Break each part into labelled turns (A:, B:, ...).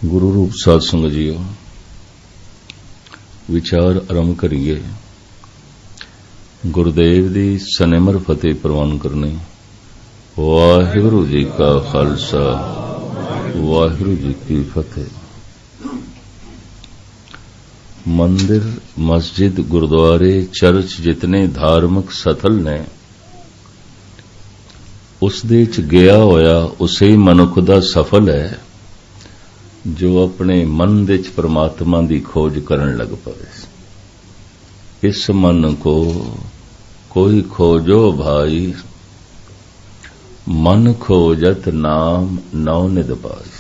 A: गुरु रूप साध संगत जीओ, विचार आरंभ करिए। गुरुदेव दी सनिमर फतेह प्रवान करने। वाहिगुरु जी का खालसा, वाहिगुरु जी की फतेह। मंदिर, मस्जिद, गुरुद्वारे, चर्च जितने धार्मिक सथल ने, उस दे च गया होया उसे ही मनुख दा सफल है जो अपने मन दे च परमात्मा दी खोज करन लग पवे। इस मन को कोई खोजो भाई, मन खोजत नाम नौ निध पाई।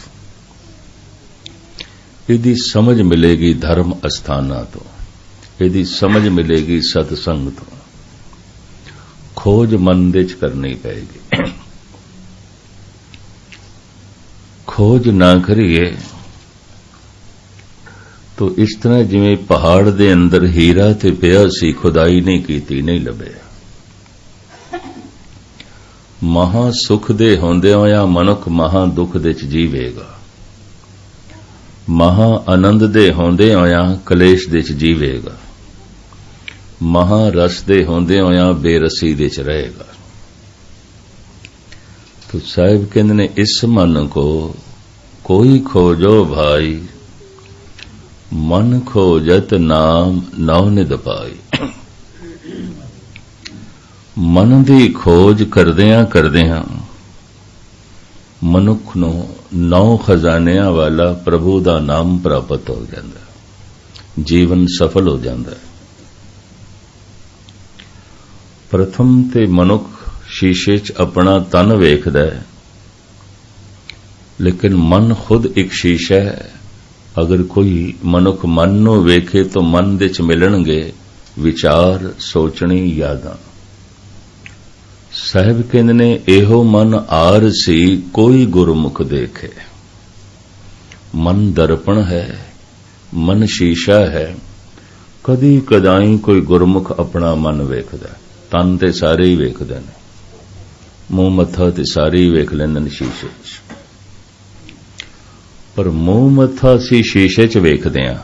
A: इहदी समझ मिलेगी धर्म अस्थाना तो, इहदी समझ मिलेगी सतसंग तो। खोज मन दे च करनी पेगी। खोज ना करिए तो इस तरह जिवें पहाड़ दे अंदर हीरा ते पिया सी, खुदाई नहीं कीती, नहीं लभे। महा सुख दे होंदे होया मनुख महा दुख दे च जीवेगा। महा आनंद दे होंदे होया कलेश दे च जीवेगा। महा रस दे होंदे होया बेरसी दे च रहेगा। तो साहिब कहंदे ने इस मन को कोई खोजो भाई, मन खोजत नाम नौ निध पाई। मन दी खोज करदियां करदियां मनुख नूं 9 खजानियां वाला प्रभु दा नाम प्राप्त हो जांदा, जीवन सफल हो जांदा। प्रथम ते मनुख शीशे च अपना तन वेखदा है, लेकिन मन खुद एक शीशा है। अगर कोई मनुख मन नूं वेखे तो मन दे च मिलणगे विचार, सोचणी, यादां। साहिब कहंदे ने एहो मन आर सी कोई गुरमुख देखे। मन दर्पण है, मन शीशा है। कदी कदाई कोई गुरमुख अपना मन वेखदा। तन ते सारे ही वेखदे ने, मूंह मत्था ते सारे ही वेख लैंदे ने शीशे च। पर मूंह मत्था सी शीशे च वेखदे आ,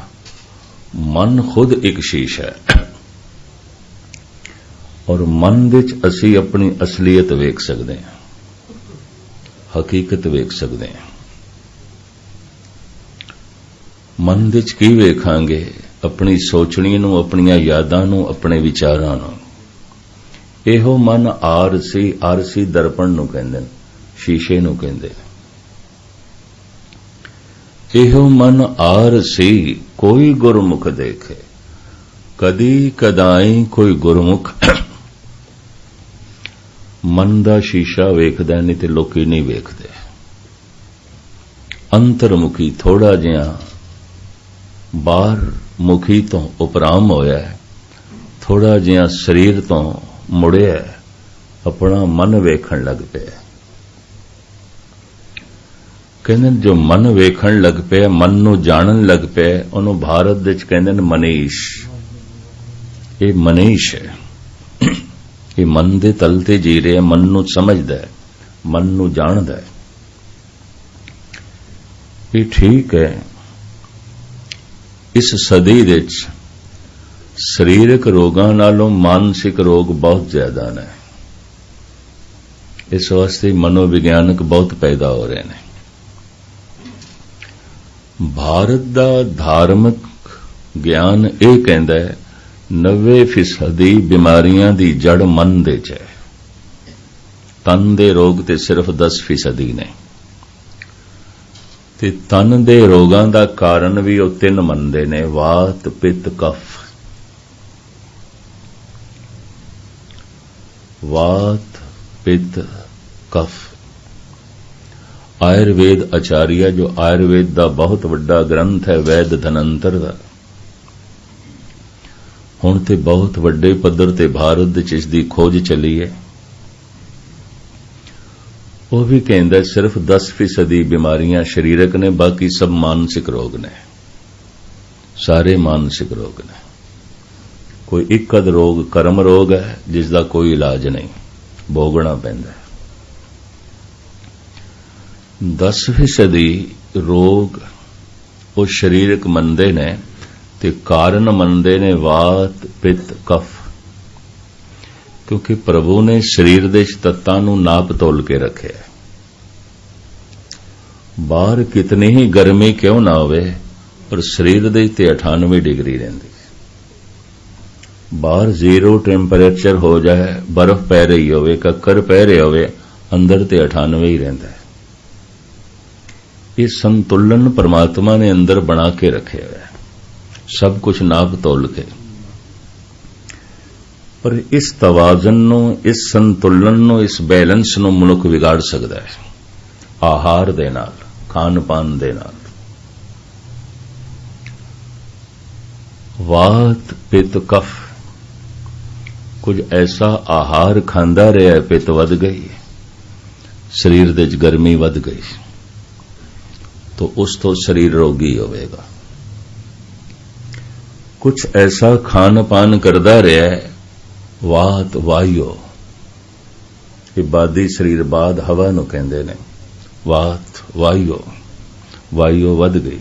A: मन खुद एक शीशा है। और मन दे च असी अपनी असलियत वेख सकते हैं, हकीकत वेख सकते हैं। मन दे च की वेखांगे? अपनी सोचनी नूं, अपनियां यादां नूं, अपने विचारां नूं। एहो मन आरसी, आरसी दर्पण नूं कहंदे ने, शीशे नूं कहंदे ने। एहो मन आरसी कोई गुरमुख देखे। कदी कदाई कोई गुरमुख मन दा शीशा वेखदा, नहीं ते लोकी नहीं वेखदे। अंतरमुखी थोड़ा जिहा बाहर मुखी तो उपराम होया है, थोड़ा जिहा शरीर तो मुड़िया है, अपना मन वेखण लग पिया। कहंदे जो मन वेखण लग पिया, मन नूं जानन लग पिया, उहनूं भारत दे च कहंदे ने मनीष। ये मनीष है, ये मन दे तल ते जी रहा, मन नूं समझदा है, मन नूं जाणदा है। ये ठीक है। इस सदी दे च सरीरक रोगां नालों मानसिक रोग बहुत ज्यादा ने। इस वास्ते मनोविज्ञानक बहुत पैदा हो रहे हैं। भारत दा धार्मिक ज्ञान यह कहंदा है 90% बीमारियां दी जड़ मन दे च है। तन दे रोग ते सिर्फ 10% ने। ते तन दे रोगां दा कारण भी वो 3 मनदे ने, वात, पित्त, कफ। वात, पित्त, कफ। आयुर्वेद आचार्य, जो आयुर्वेद दा बहुत वड्डा ग्रंथ है, वैद धनंतर दा, हुण ते बहुत वड्डे पद्धर ते भारत च इसदी खोज चली है। वह भी कहंदा सिर्फ 10% बीमारियां शरीरक ने, बाकी सब मानसिक रोग ने। सारे मानसिक रोग ने। कोई एक अध रोग कर्म रोग है जिसका कोई इलाज नहीं, भोगना पैंदा है। 10% रोग ਉਹ ਸਰੀਰਕ ਮੰਨਦੇ ਨੇ ਤੇ ਕਾਰਨ ਮੰਨਦੇ ਨੇ ਵਾਤ ਪਿੱਤ ਕਫ। ਕਿਉਂਕਿ ਪ੍ਰਭੂ ਨੇ ਸਰੀਰ ਦੇ ਤੱਤਾਂ ਨੂੰ ਨਾਪ ਤੋਲ ਕੇ ਰੱਖਿਆ। ਬਾਹਰ ਕਿਤਨੀ ਹੀ ਗਰਮੀ ਕਿਉਂ ਨਾ ਹੋਵੇ ਪਰ ਸਰੀਰ ਦੇ ਤੇ 98 ਡਿਗਰੀ ਰਹਿੰਦੀ। ਬਾਹਰ 0 ਟੈਂਪਰੇਚਰ ਹੋ ਜਾਏ, ਬਰਫ਼ ਪੈ ਰਹੀ ਹੋਵੇ, ਕੱਕਰ ਪੈ ਰਿਹਾ ਹੋਵੇ, ਅੰਦਰ ਤੇ 98 ਹੀ ਰਹਿੰਦਾ ਹੈ। ਇਹ ਸੰਤੁਲਨ ਪਰਮਾਤਮਾ ਨੇ ਅੰਦਰ ਬਣਾ ਕੇ ਰੱਖਿਆ ਹੈ, ਸਭ ਕੁਝ ਨਾਪ ਤੋਲ ਕੇ। ਪਰ ਇਸ ਤਵਾਜ਼ਨ ਨੂੰ, ਇਸ ਸੰਤੁਲਨ ਨੂੰ, ਇਸ ਬੈਲੈਂਸ ਨੂੰ ਮਨੁੱਖ ਵਿਗਾੜ ਸਕਦਾ ਹੈ ਆਹਾਰ ਦੇ ਨਾਲ, ਖਾਣ ਪਾਣ ਦੇ ਨਾਲ। ਵਾਤ ਪਿੱਤ ਕਫ, ਕੁਝ ਐਸਾ ਆਹਾਰ ਖਾਂਦਾ ਰਿਹਾ, ਪਿੱਤ ਵੱਧ ਗਈ, ਸਰੀਰ ਦੇ ਵਿੱਚ ਗਰਮੀ ਵੱਧ ਗਈ, ਤਾਂ ਉਸ ਤੋਂ ਸਰੀਰ ਰੋਗੀ ਹੋਵੇਗਾ। ਕੁਝ ਐਸਾ ਖਾਣ ਪਾਣ ਕਰਦਾ ਰਿਹਾ, ਵਾਤ ਵਾਯੂ, ਇਹ ਬਾਦੀ ਸਰੀਰ, ਬਾਦ ਹਵਾ ਨੂੰ ਕਹਿੰਦੇ ਨੇ, ਵਾਤ ਵਾਯੂ, ਵਾਯੂ ਵੱਧ ਗਈ,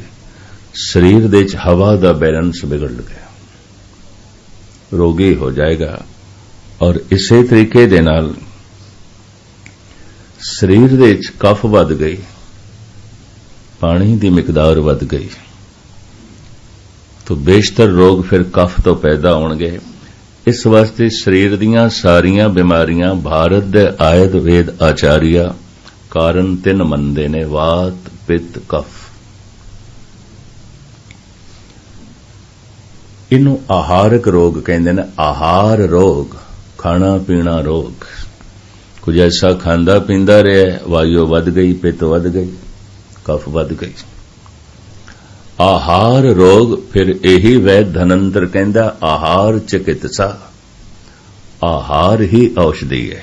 A: ਸਰੀਰ ਦੇ ਵਿੱਚ ਹਵਾ ਦਾ ਬੈਲੈਂਸ ਵਿਗੜ ਗਿਆ, ਰੋਗੀ ਹੋ ਜਾਏਗਾ। ਔਰ ਇਸੇ ਤਰੀਕੇ ਦੇ ਨਾਲ ਸਰੀਰ ਦੇ ਵਿੱਚ ਕਫ ਵੱਧ ਗਈ, ਪਾਣੀ ਦੀ ਮਿਕਦਾਰ ਵੱਧ ਗਈ, ਤਾਂ ਬੇਸ਼ਤਰ ਰੋਗ ਫਿਰ ਕਫ ਤੋਂ ਪੈਦਾ ਹੋਣਗੇ। ਇਸ ਵਾਸਤੇ ਸਰੀਰ ਦੀਆਂ ਸਾਰੀਆਂ ਬਿਮਾਰੀਆਂ ਭਾਰਤ ਦੇ ਆਯੁਰਵੇਦ ਵੇਦ ਆਚਾਰੀਆ ਕਾਰਨ 3 ਮੰਨਦੇ ਨੇ, ਵਾਤ ਪਿੱਤ ਕਫ। ਇਹਨੂੰ ਆਹਾਰਕ ਰੋਗ ਕਹਿੰਦੇ ਨੇ, ਆਹਾਰ ਰੋਗ, ਖਾਣਾ ਪੀਣਾ ਰੋਗ। ਕੁਝ ਐਸਾ ਖਾਂਦਾ ਪੀਂਦਾ ਰਿਹਾ, ਵਾਯੂ ਵੱਧ ਗਈ, ਪਿੱਤ ਵੱਧ ਗਈ, ਕਫ ਵੱਧ ਗਈ। ਆਹਾਰ ਰੋਗ, ਫਿਰ ਇਹੀ ਵੈਦ ਧਨੰਤਰ ਕਹਿੰਦਾ ਆਹਾਰ ਚਿਕਿਤਸਾ, ਆਹਾਰ ਹੀ ਔਸ਼ਧੀ ਹੈ,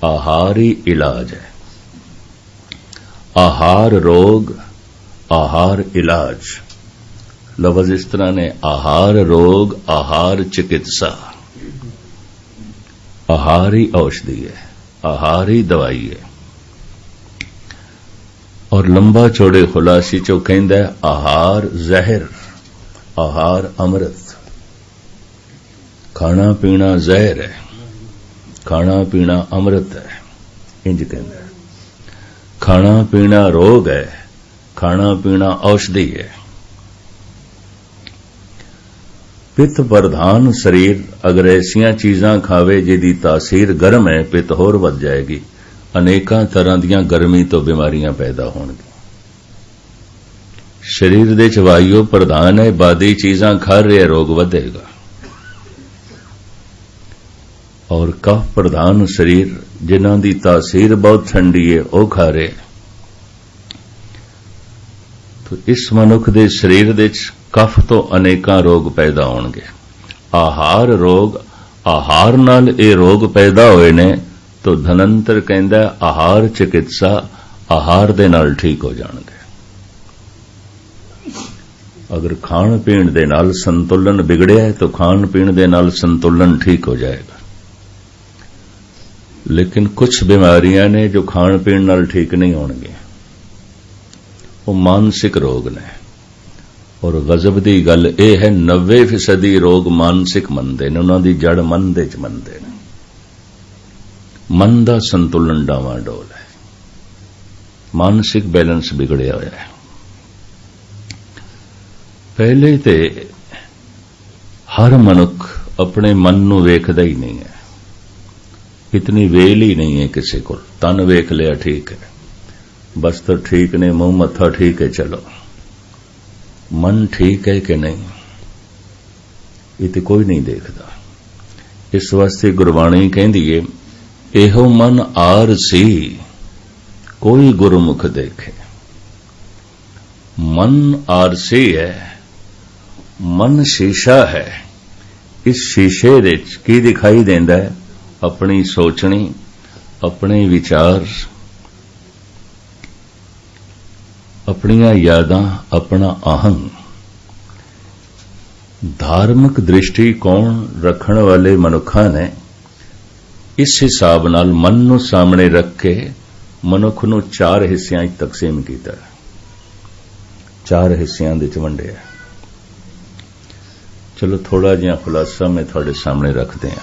A: ਆਹਾਰ ਹੀ ਇਲਾਜ ਹੈ। ਆਹਾਰ ਰੋਗ, ਆਹਾਰ ਇਲਾਜ, ਲਫ਼ਜ਼ ਇਸ ਤਰ੍ਹਾਂ ਨੇ, ਆਹਾਰ ਰੋਗ, ਆਹਾਰ ਚਿਕਿਤਸਾ। ਆਹਾਰ ਹੀ ਔਸ਼ਧੀ ਹੈ, ਆਹਾਰ ਹੀ ਦਵਾਈ ਹੈ। ਔਰ ਲੰਬਾ ਚੌੜੇ ਖੁਲਾਸੇ ਚੋਂ ਕਹਿੰਦਾ ਆਹਾਰ ਜ਼ਹਿਰ, ਆਹਾਰ ਅੰਮ੍ਰਿਤ। ਖਾਣਾ ਪੀਣਾ ਜ਼ਹਿਰ ਹੈ, ਖਾਣਾ ਪੀਣਾ ਅੰਮ੍ਰਿਤ ਹੈ, ਇੰਜ ਕਹਿੰਦਾ। ਖਾਣਾ ਪੀਣਾ ਰੋਗ ਹੈ, ਖਾਣਾ ਪੀਣਾ ਔਸ਼ਧੀ ਹੈ। ਪਿੱਤ ਪ੍ਰਧਾਨ ਸਰੀਰ ਅਗਰ ਐਸੀਆਂ ਚੀਜ਼ਾਂ ਖਾਵੇ ਜਿਹਦੀ ਤਾਸੀਰ ਗਰਮ ਹੈ, ਪਿੱਤ ਹੋਰ ਵੱਧ ਜਾਏਗੀ, ਅਨੇਕਾਂ ਤਰ੍ਹਾਂ ਦੀਆਂ ਗਰਮੀ ਤੋਂ ਬਿਮਾਰੀਆਂ ਪੈਦਾ ਹੋਣਗੀਆਂ। ਸਰੀਰ ਦੇ ਚ ਵਾਯੂ ਪ੍ਰਧਾਨ ਹੈ, ਬਾਦੀ ਚੀਜ਼ਾਂ ਖਾ ਰਿਹਾ, ਰੋਗ ਵਧੇਗਾ। ਔਰ ਕਫ ਪ੍ਰਧਾਨ ਸਰੀਰ, ਜਿਨ੍ਹਾਂ ਦੀ ਤਾਸੀਰ ਬਹੁਤ ਠੰਡੀ ਹੈ, ਉਹ ਖਾ ਰਹੇ। ਤਾਂ ਇਸ ਮਨੁੱਖ ਦੇ ਸਰੀਰ ਦੇ ਚ ਕਫ ਤੋਂ ਅਨੇਕਾਂ ਰੋਗ ਪੈਦਾ ਹੋਣਗੇ। ਆਹਾਰ ਰੋਗ, ਆਹਾਰ ਨਾਲ ਇਹ ਰੋਗ ਪੈਦਾ ਹੋਏ ਨੇ, ਤਾਂ ਧਨੰਤਰ ਕਹਿੰਦਾ ਆਹਾਰ ਚਿਕਿਤਸਾ, ਆਹਾਰ ਦੇ ਨਾਲ ਠੀਕ ਹੋ ਜਾਣਗੇ। ਅਗਰ ਖਾਣ ਪੀਣ ਦੇ ਨਾਲ ਸੰਤੁਲਨ ਵਿਗੜਿਆ ਹੈ ਤਾਂ ਖਾਣ ਪੀਣ ਦੇ ਨਾਲ ਸੰਤੁਲਨ ਠੀਕ ਹੋ ਜਾਏਗਾ। ਲੇਕਿਨ ਕੁਝ ਬਿਮਾਰੀਆਂ ਨੇ ਜੋ ਖਾਣ ਪੀਣ ਨਾਲ ਠੀਕ ਨਹੀਂ ਹੋਣਗੀਆਂ, ਉਹ ਮਾਨਸਿਕ ਰੋਗ ਨੇ। ਔਰ ਗਜ਼ਬ ਦੀ ਗੱਲ ਇਹ ਹੈ, 90% ਰੋਗ ਮਾਨਸਿਕ ਮੰਨਦੇ ਨੇ, ਉਹਨਾਂ ਦੀ ਜੜ ਮਨ ਦੇ ਚ ਮੰਨਦੇ ਨੇ। ਮਨ ਦਾ ਸੰਤੁਲਨ ਡਾਵਾਂਡੋਲ ਹੈ, ਮਾਨਸਿਕ ਬੈਲੈਂਸ ਵਿਗੜਿਆ ਹੋਇਆ ਹੈ। ਪਹਿਲੇ ਤੇ ਹਰ ਮਨੁੱਖ ਆਪਣੇ ਮਨ ਨੂੰ ਵੇਖਦਾ ਹੀ ਨਹੀਂ ਹੈ, ਇਤਨੀ ਵੇਲ ਹੀ ਨਹੀਂ ਹੈ ਕਿਸੇ ਕੋਲ। ਤਨ ਵੇਖ ਲਿਆ ਠੀਕ ਹੈ, ਬਸਤਰ ਠੀਕ ਨੇ, ਮੂੰਹ ਮੱਥਾ ਠੀਕ ਹੈ, ਚਲੋ। ਮਨ ਠੀਕ ਹੈ ਕਿ ਨਹੀਂ, ਇਹ ਤੇ ਕੋਈ ਨਹੀਂ ਦੇਖਦਾ। ਇਸ ਵਾਸਤੇ ਗੁਰਬਾਣੀ ਕਹਿੰਦੀ ਏ, ਇਹੋ ਮਨ ਆਰਸੀ ਕੋਈ ਗੁਰਮੁਖ ਦੇਖੇ। ਮਨ ਆਰਸੀ ਹੈ, ਮਨ ਸ਼ੀਸ਼ਾ ਹੈ। ਇਸ ਸ਼ੀਸ਼ੇ ਦੇ ਵਿੱਚ ਕੀ ਦਿਖਾਈ ਦਿੰਦਾ ਹੈ? ਆਪਣੀ ਸੋਚਣੀ, ਆਪਣੇ ਵਿਚਾਰ, ਆਪਣੀਆਂ ਯਾਦਾਂ, ਆਪਣਾ ਅਹੰ। ਧਾਰਮਿਕ ਦ੍ਰਿਸ਼ਟੀਕੋਣ ਰੱਖਣ ਵਾਲੇ ਮਨੁੱਖਾਂ ਨੇ ਇਸ ਹਿਸਾਬ ਨਾਲ ਮਨ ਨੂੰ ਸਾਹਮਣੇ ਰੱਖ ਕੇ ਮਨੁੱਖ ਨੂੰ 4 ਹਿੱਸਿਆਂ ਵਿੱਚ ਤਕਸੀਮ ਕੀਤਾ। चार हिस्सियां दे च वंडिया। चलो थोड़ा जिहा खुलासा मैं थोड़े सामने रख दिया।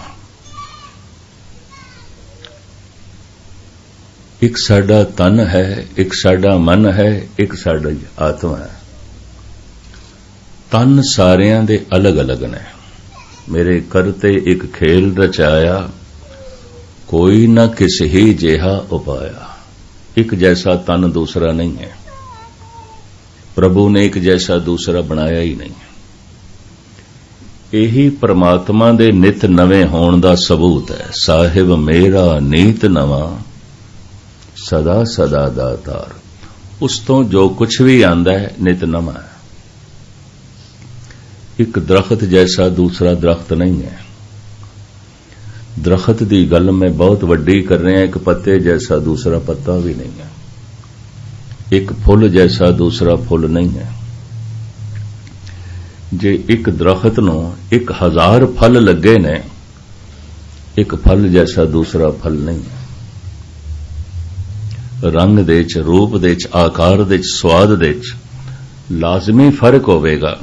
A: एक साडा तन है, एक साडा मन है, एक साडी आत्मा है। तन सारियां दे अलग अलग ने। मेरे करते एक खेल रचाया, कोई न किस ही जिहा उपाया। एक जैसा तन दूसरा नहीं है। प्रभु ने एक जैसा दूसरा बनाया ही नहीं। यही परमात्मा दे नित नवे होण दा सबूत है। साहिब मेरा नीत नवा, सदा सदा दातार। उस तो जो कुछ भी आंदा है नित नवा है। एक दरख्त जैसा दूसरा दरख्त नहीं है। दरख्त की गल मैं बहुत वड्डी कर रहा, एक पत्ते जैसा दूसरा पत्ता भी नहीं है। एक फुल जैसा दूसरा फुल नहीं है। जे एक दरख्त नूं 1000 फल लगे ने, एक फल जैसा दूसरा फल नहीं है। रंग दे च, रूप दे च, आकार दे च, स्वाद दे च लाजमी फर्क होवेगा।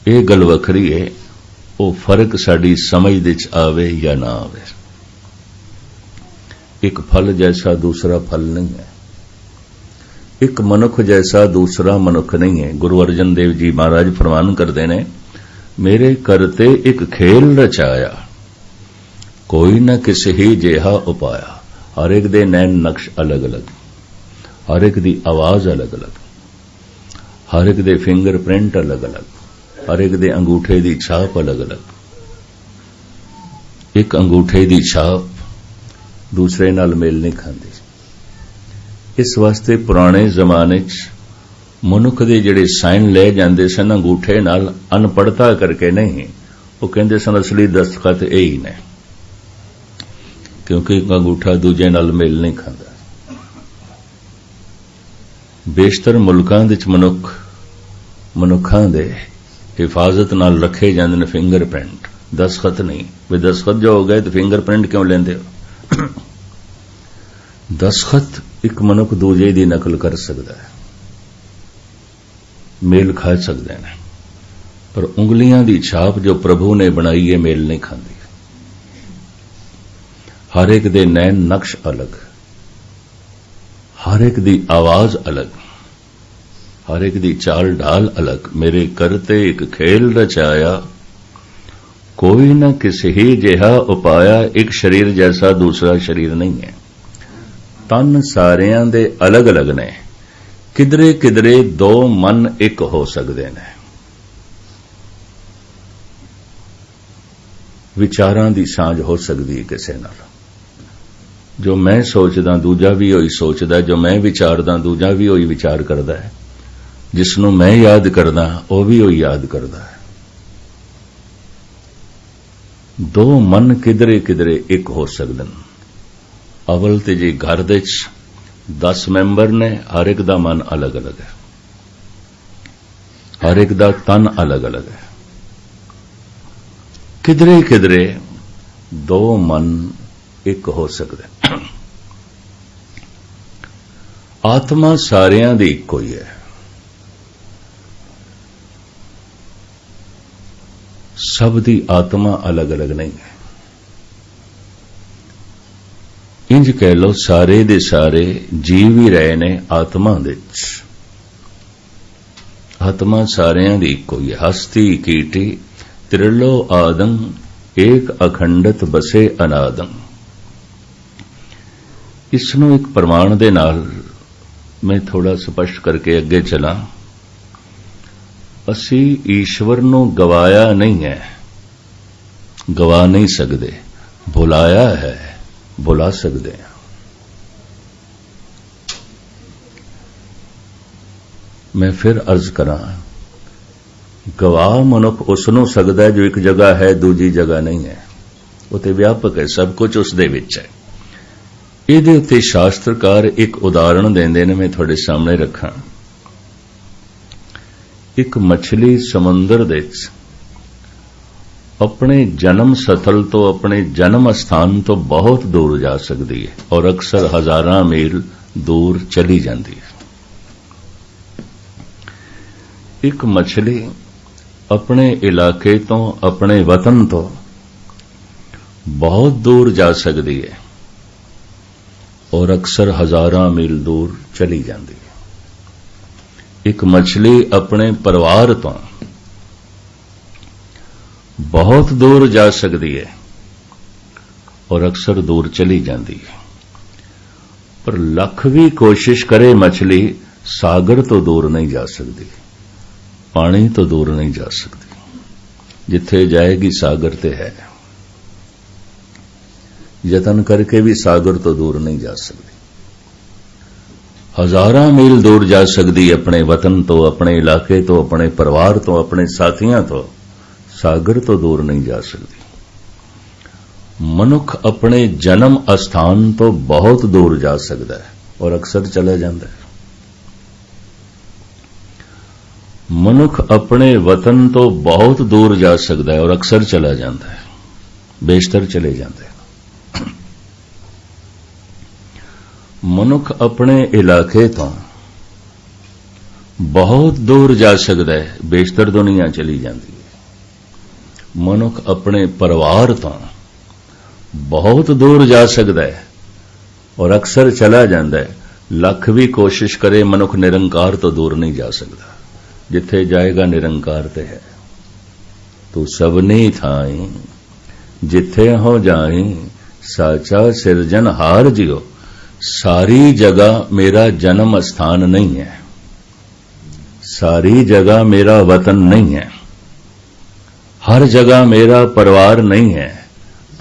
A: ये गल वखरी है, वो फर्क साड़ी समझ दे च आवे या ना आवे। एक फल जैसा दूसरा फल नहीं है। एक मनुख जैसा दूसरा मनुख नहीं है। गुरु अर्जन देव जी महाराज फरमान करते ने, मेरे करते एक खेल रचाया, कोई न किस ही जिहा उपाया। हर एक दे नैन नक्श अलग अलग, हर एक दी आवाज अलग अलग, हर एक दे फिंगर प्रिंट अलग अलग, हर एक दे अंगूठे दी छाप अलग अलग। एक अंगूठे दी छाप दूसरे नाल मेल नहीं खांदी। इस वास्ते पुराने जमाने च मनुख दे जिहड़े साइन ले जांदे सन अंगूठे नाल, अनपढ़ता करके नहीं, वो कहंदे सन असली दस्तखत यही ने, क्योंकि अंगूठा दूजे नाल मेल नहीं खांदा। बेशतर मुल्कां दे च मनुखां दे हिफाजत नाल रखे जांदे ने फिंगर प्रिंट, दस्तखत नहीं। वे दस्तखत जो हो गए तो फिंगर प्रिंट क्यों लेंदे हो? दस्तखत एक मनुख दूजे दी नकल कर सकदा है, मेल खा सकते हैं, पर उंगलियां दी छाप जो प्रभु ने बनाई है मेल नहीं खांदी। हर एक दे नैन नक्श अलग, हर एक दी आवाज अलग, हर एक दी चाल ढाल अलग। मेरे करते एक खेल रचाया, कोई न किसी ही जिहा उपाया। एक शरीर जैसा दूसरा शरीर नहीं है। तन सारियां दे अलग अलग ने। किधरे किधरे दो मन एक हो सकते हैं। विचारां दी सांझ हो सकती है किसी नाल। जो मैं सोचदा दूजा भी होई सोचदा, जो मैं विचारदा दूजा भी होई विचार करदा है, जिसनों मैं याद करदा वो भी होई याद करदा है। दो मन किधरे किधरे एक हो सकदे। अवल ते जी घर दे 10 मैंबर ने, हर एक दा मन अलग अलग है, हर एक दा तन अलग अलग है। किधरे किधरे दो मन एक हो सकते। आत्मा सारियां दी इक्को ही है। सब दी आत्मा अलग अलग नहीं है। इंज कह लो, सारे दे सारे जीव ही रहे ने आत्मा दे। आत्मा सारियां दी इक्को ही है। हस्ती कीटी त्रिलो आदम, एक अखंडत बसे अनादम। इसनों एक प्रमाण दे नाल मैं थोड़ा स्पष्ट करके अगे चला। असी ईश्वर नूं गवाया नहीं है, गवा नहीं सकते। भुलाया है, भुला सकते हैं। मैं फिर अर्ज करा, गवाह मनुख उसनों सकता है जो एक जगह है दूजी जगह नहीं है। वो तो व्यापक है, सब कुछ उस दे विच है। ਇਹਦੇ ਉੱਤੇ शास्त्रकार एक उदाहरण देंदे ने, मैं थोड़े सामने रखा। एक मछली समुंदर दे अपने जन्म स्थल तो, अपने जन्म स्थान तो बहुत दूर जा सकती है और अक्सर हजारां मील दूर चली जाती है। एक मछली अपने इलाके तो अपने वतन तो बहुत दूर जा सकती है और अक्सर हजारां मील दूर चली जाती है। एक मछली अपने परिवार तो बहुत दूर जा सकती है और अक्सर दूर चली जाती है, पर लख भी कोशिश करे मछली सागर तो दूर नहीं जा सकती, पानी तो दूर नहीं जा सकती। जिथे जाएगी सागर ते है, यतन करके भी सागर तो दूर नहीं जा सकती। हजारां मील दूर जा सकती अपने वतन तो, अपने इलाके तो, अपने परिवार तो, अपने साथियां तो, सागर तो दूर नहीं जा सकती। मनुख अपने जन्म स्थान तो बहुत दूर जा सकता है और अक्सर चला जाता है। मनुख अपने वतन तो बहुत दूर जा सकता है और अक्सर चला जाता है, बेशतर चले जाते हैं। मनुख अपने इलाके तो बहुत दूर जा सकता है, बेशतर दुनिया चली जाती है। मनुख अपने परिवार तो बहुत दूर जा सकता है और अक्सर चला जाता है। लख भी कोशिश करे मनुख निरंकार तो दूर नहीं जा सकता। जिथे जाएगा निरंकार ते है। तू सबनी थाई जिथे हो जाई साचा सिरजन हार जियो। सारी जगह मेरा जन्म स्थान नहीं है, सारी जगह मेरा वतन नहीं है, हर जगह मेरा परिवार नहीं है,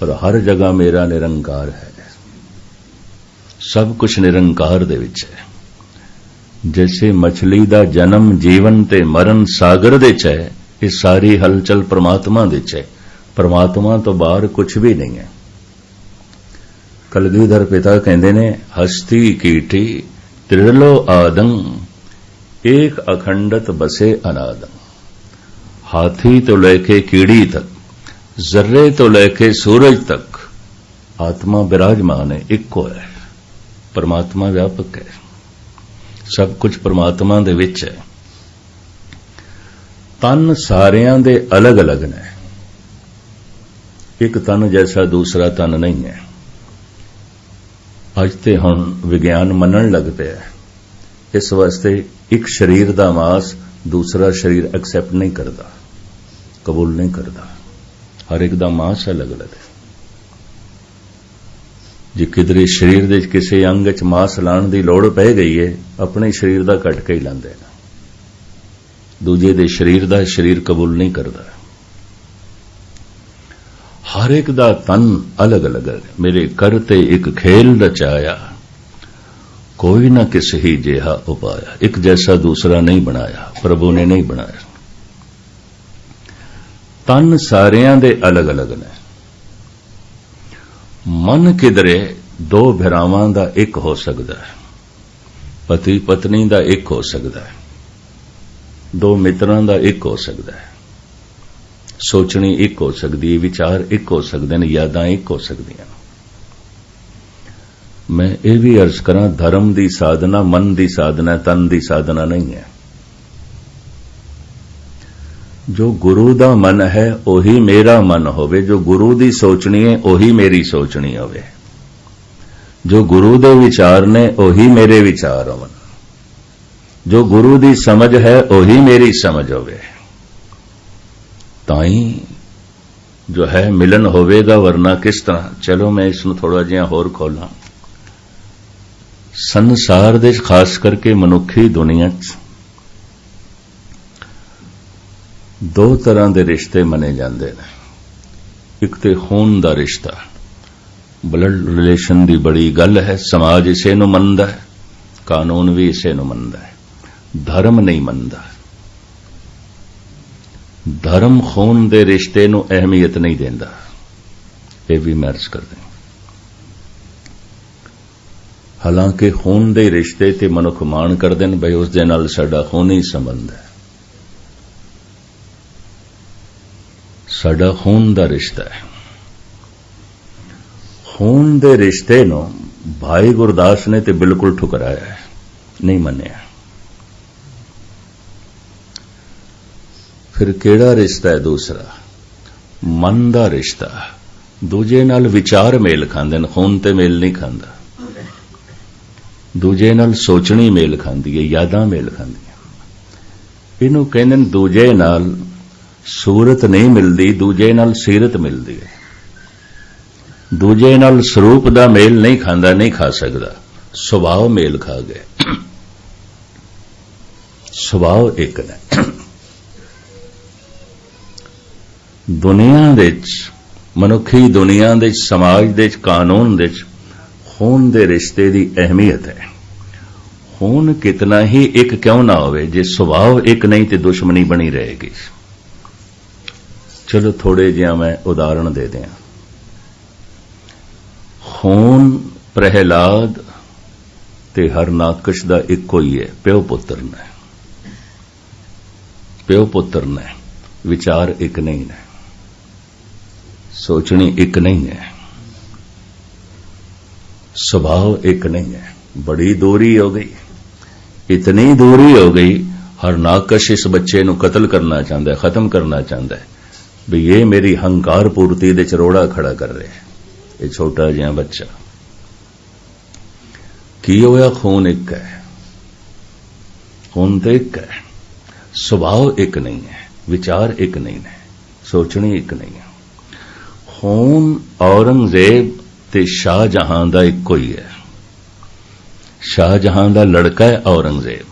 A: पर हर जगह मेरा निरंकार है। सब कुछ निरंकार दे विच है। जैसे मछली दा जन्म जीवन ते मरण सागर दे च है, ये सारी हलचल परमात्मा दे च है। परमात्मा तो बाहर कुछ भी नहीं है। कलगीधर पिता कहते ने हस्ती कीटी त्रिलो आदं एक अखंडत बसे अनादं। हाथी तो लेके कीड़ी तक, जर्रे तो लेके सूरज तक आत्मा विराजमान है, इको है। परमात्मा व्यापक है, सब कुछ परमात्मा दे विच है। तन सारियां दे अलग अलग ने, एक तन जैसा दूसरा तन नहीं है। अज ते हुण विज्ञान मनण लग पिया, इस वास्ते एक शरीर दा मास दूसरा शरीर एक्सेप्ट नहीं करता, कबूल नहीं करता। हर एक दा मास अलग अलग है। जे किधरे शरीर दे किसी अंग च मास लाण दी लोड़ पै गई है, अपने शरीर दा कट के ही लांदे ने, दूजे दे शरीर दा शरीर कबूल नहीं करता। हर एक दा तन अलग अलग है। मेरे करते एक खेल रचाया, कोई ना किस ही जिहा उपाया। एक जैसा दूसरा नहीं बनाया, प्रभु ने नहीं बनाया। तन सारियां दे अलग अलग ने। मन किधरे दो भिरावां दा एक हो सकता है, पति पत्नी दा एक हो सकता है, दो मित्रां दा एक हो सकता है, सोचनी एक हो सकती है, विचार एक हो सकते हैं, यादां एक हो सकती हैं। मैं ये भी अर्ज करा, धर्म दी साधना मन दी साधना, तन दी साधना नहीं है। जो गुरु दा मन है ओही मेरा मन होवे, जो गुरु दी सोचनी है ओही मेरी सोचनी होवे, जो गुरु दे विचार ने ओही मेरे विचार होवन, जो गुरु दी समझ है ओही मेरी समझ होवे। ताई जो है मिलन होवेगा, वरना किस तरह। चलो मैं इसनूं थोड़ा जिहा होर खोलां। संसार दे खास करके मनुखी दुनिया च दो तरह के रिश्ते मने जाते हैं। एक तो खून का रिश्ता, ब्लड रिलेशन की बड़ी गल है, समाज इसे नूं मनदा है, कानून भी इसे नूं मनदा है, धर्म नहीं मनदा। धर्म खून के रिश्ते नूं अहमियत नहीं देंदा, यह भी मैं अर्ज कर दें। हालांकि खून के रिश्ते ते मनुख मान करदे ने, बई उस दे नाल साडा खूनी संबंध है, साडा खून का रिश्ता है। खून के रिश्ते नूं भाई गुरदास ने ते बिल्कुल ठुकराया है, नहीं मन्निया। फिर केड़ा रिश्ता है दूसरा? मन दा रिश्ता। दूजे नाल विचार मेल खांदे ने, खून ते मेल नहीं खांदा। दूजे नाल सोचनी मेल खांदी है, यादां मेल खांदी। इनू कहंदे ने दूजे नाल सूरत नहीं मिलदी, दूजे नाल सीरत मिलदी है। दूजे नाल स्वरूप दा मेल नहीं खांदा, नहीं खा सकदा, सुभाव मेल खा गए। सुभाव एक ने। दुनिया दे मनुखी दुनिया दे समाज दे कानून दे खून दे रिश्ते दी अहमियत है। खून कितना ही एक क्यों ना होवे, जे स्वभाव एक नहीं तो दुश्मनी बनी रहेगी। चलो थोड़े जिहा मैं उदाहरण दे दें। खून प्रहलाद ते हरनाकश दा इक्को ही है, प्यो पुत्र ने। प्यो पुत्र ने, विचार एक नहीं ने, सोचनी एक नहीं है, स्वभाव एक नहीं है। बड़ी दूरी हो गई, इतनी दूरी हो गई, हरनाकश इस बच्चे नू कत्ल करना चाहता है, खत्म करना चाहता है भी ये मेरी हंकार पूर्ति दे चरोड़ा खड़ा कर रहे हैं। ये छोटा जिहा बच्चा की होया? खून एक है, खून तो एक है, स्वभाव एक नहीं है, विचार एक नहीं है, सोचनी एक नहीं है। खून औरंगजेब ते शाहजहां दा इक्को ही है। शाहजहां दा लड़का है औरंगजेब।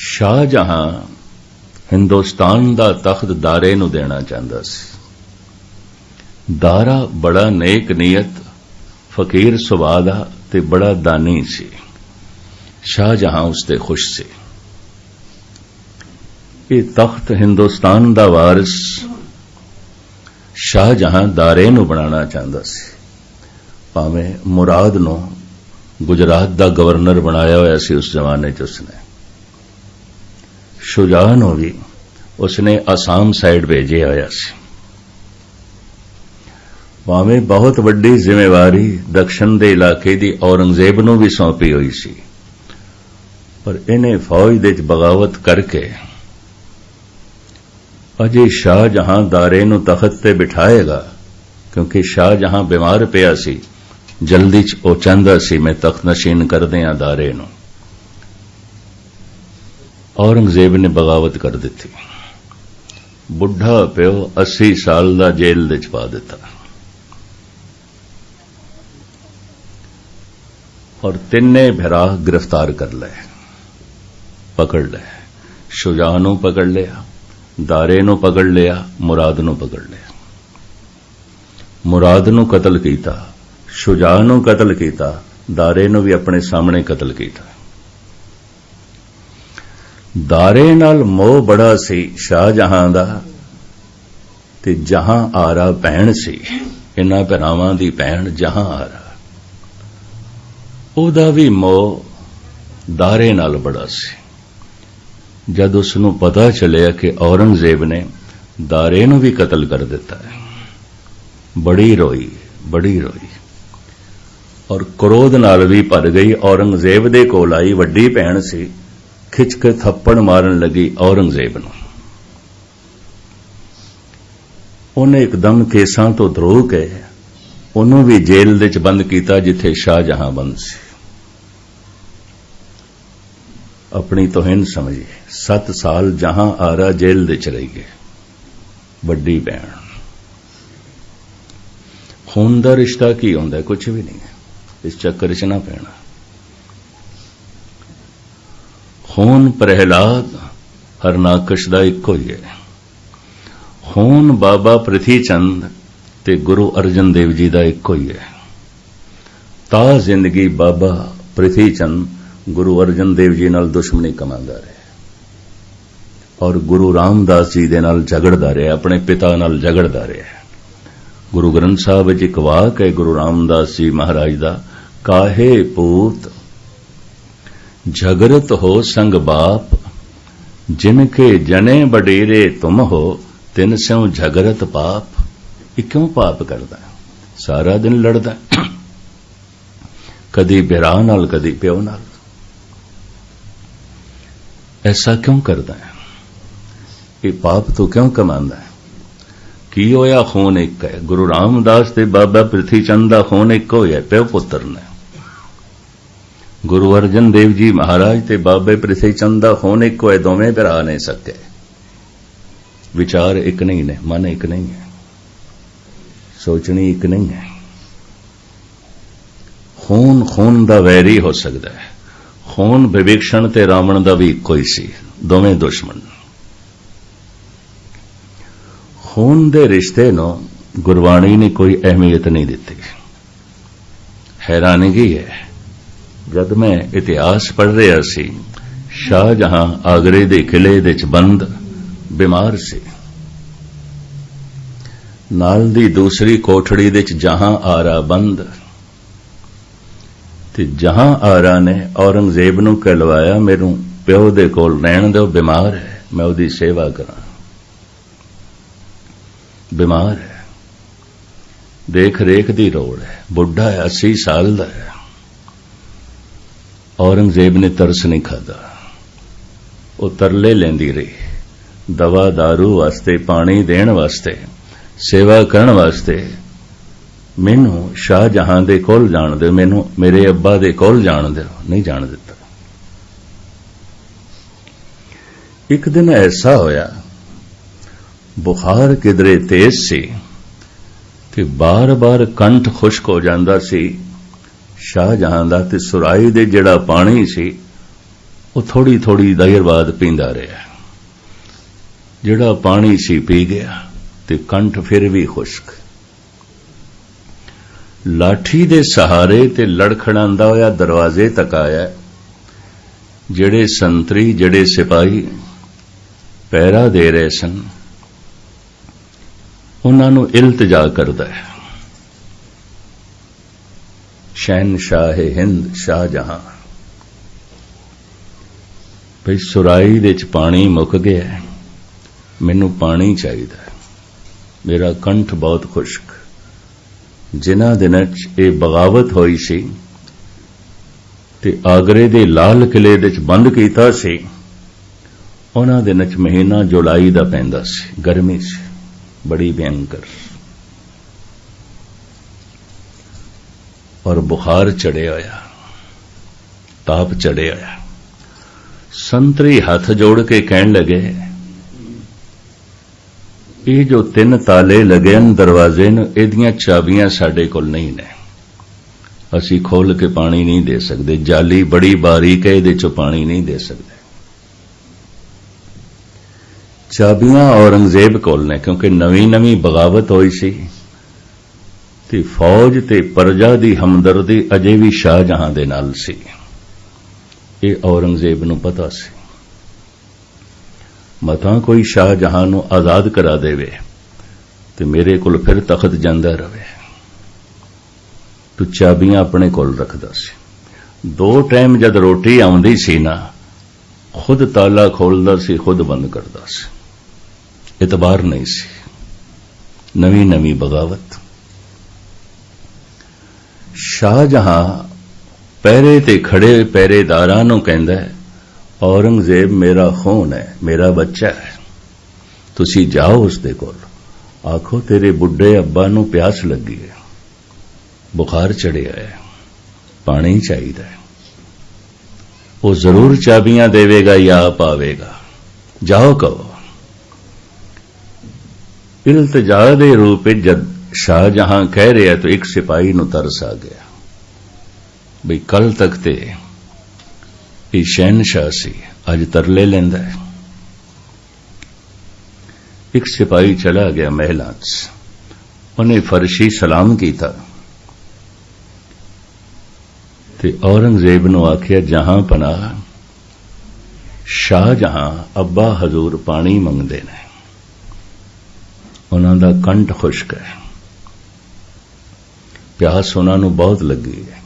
A: शाहजहां हिंदुस्तान दा तख्त दारे नू देना चाहता सी। दारा बड़ा नेक नीयत, फकीर सुभाऽ दा ते बड़ा दानी सी। शाहजहां उसते खुश सी। ये तख्त हिंदुस्तान दा वारिस शाहजहां दारे नू बनाना चाहता सी। भावें मुराद नू गुजरात दा गवर्नर बनाया होया सी उस जमाने च उसने। शुजाह नू भी उसने आसाम साइड भेजे होया सी। भावें बहुत वड्डी जिम्मेवारी दक्षिण दे इलाके दी औरंगजेब नू भी सौंपी हुई सी, पर इन्हें फौज दे बगावत करके अजे शाहजहां दारे नू तख्त ते बिठाएगा, क्योंकि शाहजहां बीमार पिया सी, जल्दी च ओ चाहंदा सी मैं तख्त नशीन कर दियां दारे नू। औरंगजेब ने बगावत कर दी। बुढ़ा प्यो 80 साल दा जेल दे च पा दिता और तिन्ने भरा गिरफ्तार कर ले, पकड़ ले। शुजाह नू पकड़ लिया, दारे नू पकड़ लिया, मुराद नू पकड़ लिया। मुराद नू कतल कीता, शुजाह नू कतल कीता, दारे नू भी अपने सामने कतल कीता। दारे नाल मोह बड़ा सी शाहजहां दा, ते जहां आरा भैण सी, इन्हां भरावां दी भैण जहां आरा, ओदा भी मोह दारे नाल बड़ा सी। जद उसनू पता चलिया कि औरंगजेब ने दारे नू भी कतल कर दिता है, बड़ी रोई, बड़ी रोई और क्रोध नाल भी भर गई। औरंगजेब दे कोल आई, वड्डी भैण सी, खिच के थप्पड़ मारन लगी औरंगजेब नू। उन्हें एकदम केसां तो धरो के उन्हों भी जेल दे च बंद कीता जिथे शाहजहां बंद सी। अपनी तोहिन समझी। 7 साल जहां आरा जेल दे च रही गए, वड्डी भैण। खून दा रिश्ता की होंदा? कुछ भी नहीं है, इस चक्कर च ना पैना। खून प्रहलाद हरनाकश दा इक्को ही है। खून बाबा पृथी चंद ते गुरु अर्जन देव जी दा इक्को ही है। ता जिंदगी बाबा पृथी चंद गुरु अर्जन देव जी नाल दुश्मनी कमांदा रहे और गुरु रामदास जी दे नाल झगड़दा रहे, अपने पिता नाल झगड़दा रहे। गुरु ग्रंथ साहब विच इक वाक है गुरु रामदास जी महाराज दा, काहे पूत झगड़त हो संग बाप, जिनके जने बडेरे तुम हो, तिन स्यों झगड़त पाप। ये क्यों पाप करदा? सारा दिन लड़दा, कदी बिरा नाल कदी प्यो नाल। ऐसा क्यों करदा है? ये पाप तो क्यों कमांदा है? की होया? खून एक है। गुरु रामदास ते बाबा पृथ्वी चंद दा खून एक होया, प्यो पुत्र ने। गुरु अर्जन देव जी महाराज ते बाबे पृथ्वी चंद दा खून एक होया, दोवें भरा नहीं सके। विचार एक नहीं ने, मन एक नहीं है, सोचनी एक नहीं है। खून खून दा वैरी हो सकता है। खून विभीषण ते रावण दा भी इक्को ही सी, दोवें दुश्मन। खून दे रिश्ते नो गुरबाणी ने कोई अहमियत नहीं दी। हैरानगी है, जब मैं इतिहास पढ़ रहा सी, शाहजहां आगरे दे किले दे बंद बीमार से, नाल दी दूसरी कोठड़ी दे जहां आरा बंद, ते जहां आरा ने औरंगजेब नूं कहलवाया मेनू प्यो दे कोल रहण दो, बीमार है, मैं उहदी सेवा करा। बीमार है, देख रेख दी लोड़ है, बुढ़ा है, 80 साल दा है। औरंगजेब ने तरस नहीं खादा, वो तरले लेंदी रही, दवा दारू वास्ते, पानी देण वास्ते, सेवा करन वास्ते। मैनू शाहजहां दे कोल जाण दे, मैनू मेरे अब्बा दे कोल जाण दे। नहीं जाण दिता। एक दिन ऐसा होया, बुखार किधरे तेज सी ते बार बार कंठ खुश्क हो जांदा सी शाहजहां दा, ते सुराई दे जिहड़ा पानी सी वो थोड़ी थोड़ी देर बाद पींदा रहा। जिहड़ा पानी सी पी गया ते कंठ फिर भी खुश्क। लाठी दे सहारे ते लड़खड़ांदा होया दरवाजे तक आया। जिहड़े संतरी, जिहड़े सिपाही पहरा दे रहे सन, उन्हां नूं इल्तिजा करदा है, शहनशाह हिंद शाहजहां, भई सुराई दे पानी मुक गया, मैनू पानी चाहिदा, मेरा कंठ बहुत खुश्क। जिन्हां दिनां च इह बगावत होई सी ते आगरे दे लाल किले दे बंद कीता सी, उन्हां दिनां च महीना जुलाई दा पैंदा सी, गर्मी सी बड़ी भयंकर, और बुखार चढ़े होया, ताप चढ़े होया। संतरी हाथ जोड़ के कहन लगे, ये जो 3 ताले लगे हैं दरवाजे न, इहदियां चाबियां साडे कोल नहीं ने, असी खोल के पानी नहीं दे सकते, जाली बड़ी बारीक है, इहदे चों पानी नहीं दे सकते। चाबियां औरंगजेब कोल ने, क्योंकि नवी नवी बगावत होई सी ते फौज ते प्रजा दी हमदर्दी अजे भी शाहजहां दे नाल सी। ये औरंगजेब नूं पता सी, मतां कोई शाहजहां नूं आजाद करा देवे ते मेरे कोल फिर तख्त जांदा रहे, तो चाबियां अपने कोल रखदा सी। 2 टाइम जद रोटी आउंदी सी ना, खुद ताला खोलदा सी, खुद बंद करदा सी, इतबार नहीं सी। नवी नवी बगावत। शाहजहां पहरे ते खड़े पहरेदारां नूं कहंदा है, औरंगजेब मेरा खून है, मेरा बच्चा है, तुसी जाओ उसदे कोल, आखो तेरे बुढ़े अब्बा नूं प्यास लगी है, बुखार चढ़िया है, पानी चाहिए, वो जरूर चाबियां देवेगा या आप आवेगा, जाओ कहो। इल्तिजा दे रूप में जद शाहजहां कह रहे तो एक सिपाही नूं तरस आ गया, बई कल तक ते ये शहनशाह सी, अज तरले लेंदा है। एक सिपाही चला गया महलां च, उन्हें फर्शी सलाम कीता ते औरंगजेब नूं आखिया, जहां पनाह शाहजहां अब्बा हजूर पानी मंगदे ने, उन्हां दा कंठ खुश्क है, प्यास उन्हां नूं बहुत लगी है,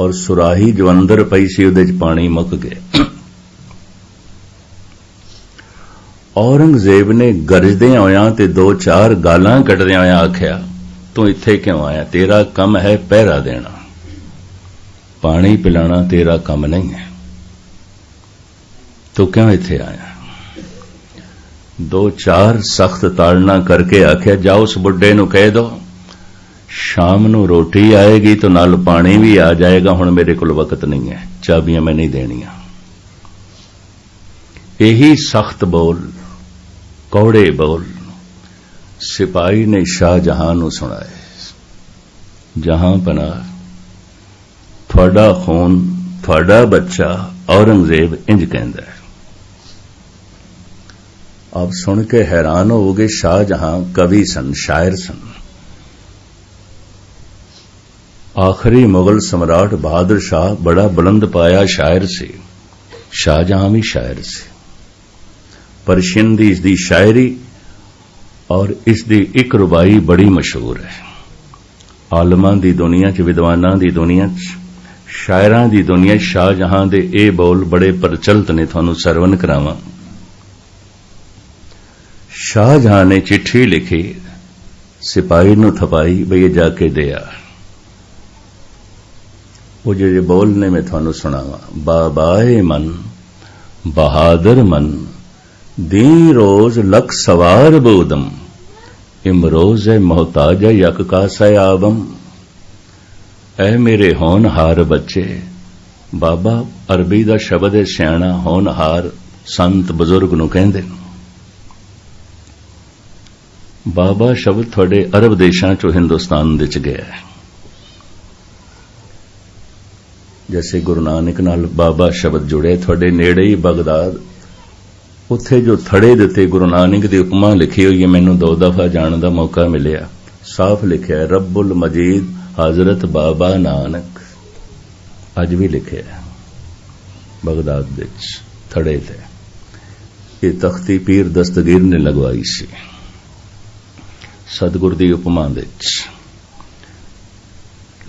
A: और सुराही जो अंदर पई सी उहदे च पानी मुक गया। औरंगजेब ने गरजदे होया ते 2-4 गालां कटदे होया आख्या, तू इत्थे क्यों आया? तेरा कम है पहरा देना, पानी पिलाना तेरा कम नहीं है, तू क्यों इत्थे आया? दो चार सख्त ताड़ना करके आख्या जाओ उस बुढ़े नूं कह दो शाम नूं रोटी आएगी तो नाल पानी भी आ जाएगा, हुण मेरे कोल वक्त नहीं है, चाबियां मैं नहीं देनियां। यही सख्त बोल, कौड़े बोल सिपाही ने शाहजहां नूं सुनाए। जहां पना थोड़ा खून थोड़ा बच्चा, औरंगजेब इंज कहंदा है। आप सुन के हैरान होगे, शाहजहां कवि सन, शायर सन। आखिरी मुगल सम्राट बहादुर शाह बड़ा बुलंद पाया शायर से, शाहजहां भी शायर से। पर्शियन दी इसदी शायरी और इसदी एक रुबाई बड़ी मशहूर है। आलमां दी दुनिया च, विद्वानां दी दुनिया च, शायरां दी दुनिया शाहजहां दे ये बोल बड़े प्रचलित ने, तुहानूं सरवण करावां। शाहजहां ने चिट्ठी लिखी, सिपाही नूं थपाई बई ये जाके दे आ। वो जिहड़े बोल ने मैं तुहानूं सुणावां। बाबाए मन बहादुर मन, दी रोज लख सवार बोदम, इमरोज है मोहताज यक का सयाबम। ऐ मेरे होनहार बच्चे, बाबा अरबी दा शब्द है सियाणा, होनहार संत बजुर्ग नूं कहंदे ने। बाबा शब्द थोड़े अरब देशां चों हिंदुस्तान विच गया है। जैसे गुरु नानक नाल बाबा शब्द जुड़े, थोड़े नेड़े ही बगदाद, उत्थे जो थड़े दिते गुरु नानक दी उपमा लिखी हुई है, मैनूं 2 दफा जाण दा मौका मिलिया। साफ लिखिया है रब्बुल मजीद हजरत बाबा नानक, अज भी लिखिया बगदाद विच थड़े ते। ये तख्ती पीर दस्तगीर ने लगवाई सी सतगुर दी उपमा विच।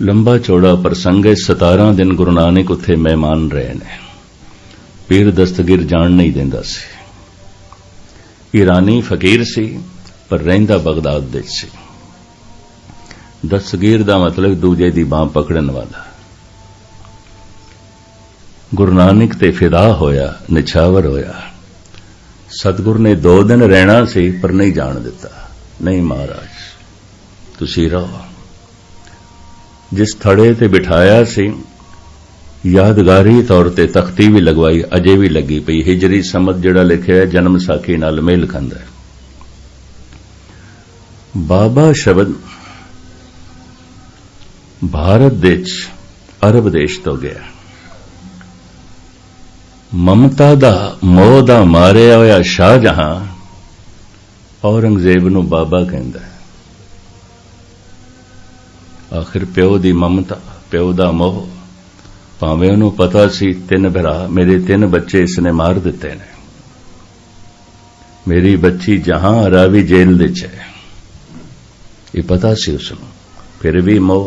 A: लंबा चौड़ा प्रसंग है। 17 दिन गुरु नानक उत्थे मेहमान रहे ने। पीर दस्तगीर जान नहीं देंदा सी। ईरानी फकीर सी पर रहिंदा बगदाद विच सी। दस्तगीर दा मतलब दूजे दी बांह पकड़न वाला। गुरु नानक ते फिदा होया, निछावर होया। सतगुर ने 2 दिन रहना सी पर नहीं जान दिता। नहीं महाराज तुसी रहो। जिस थड़े ते बिठाया सी यादगारी तौर ते तख्ती भी लगवाई, अजे भी लगी पई। हिजरी समत जिहड़ा लिखिया है जन्म साखी नाल मेल खांदा है। बाबा शब्द भारत देश अरब देश तो गया। ममता दा मोह दा मारिया होया शाहजहां औरंगजेब नूं बाबा कहंदा है। आखिर प्यो दी ममता, प्यो दा मोह, भावें उन्होंने पता सी 3 भरा, मेरे 3 बच्चे इसने मार दिते ने, मेरी बच्ची जहां रावी जेल विच है, ये पता सी उसनूं। फिर भी मोह,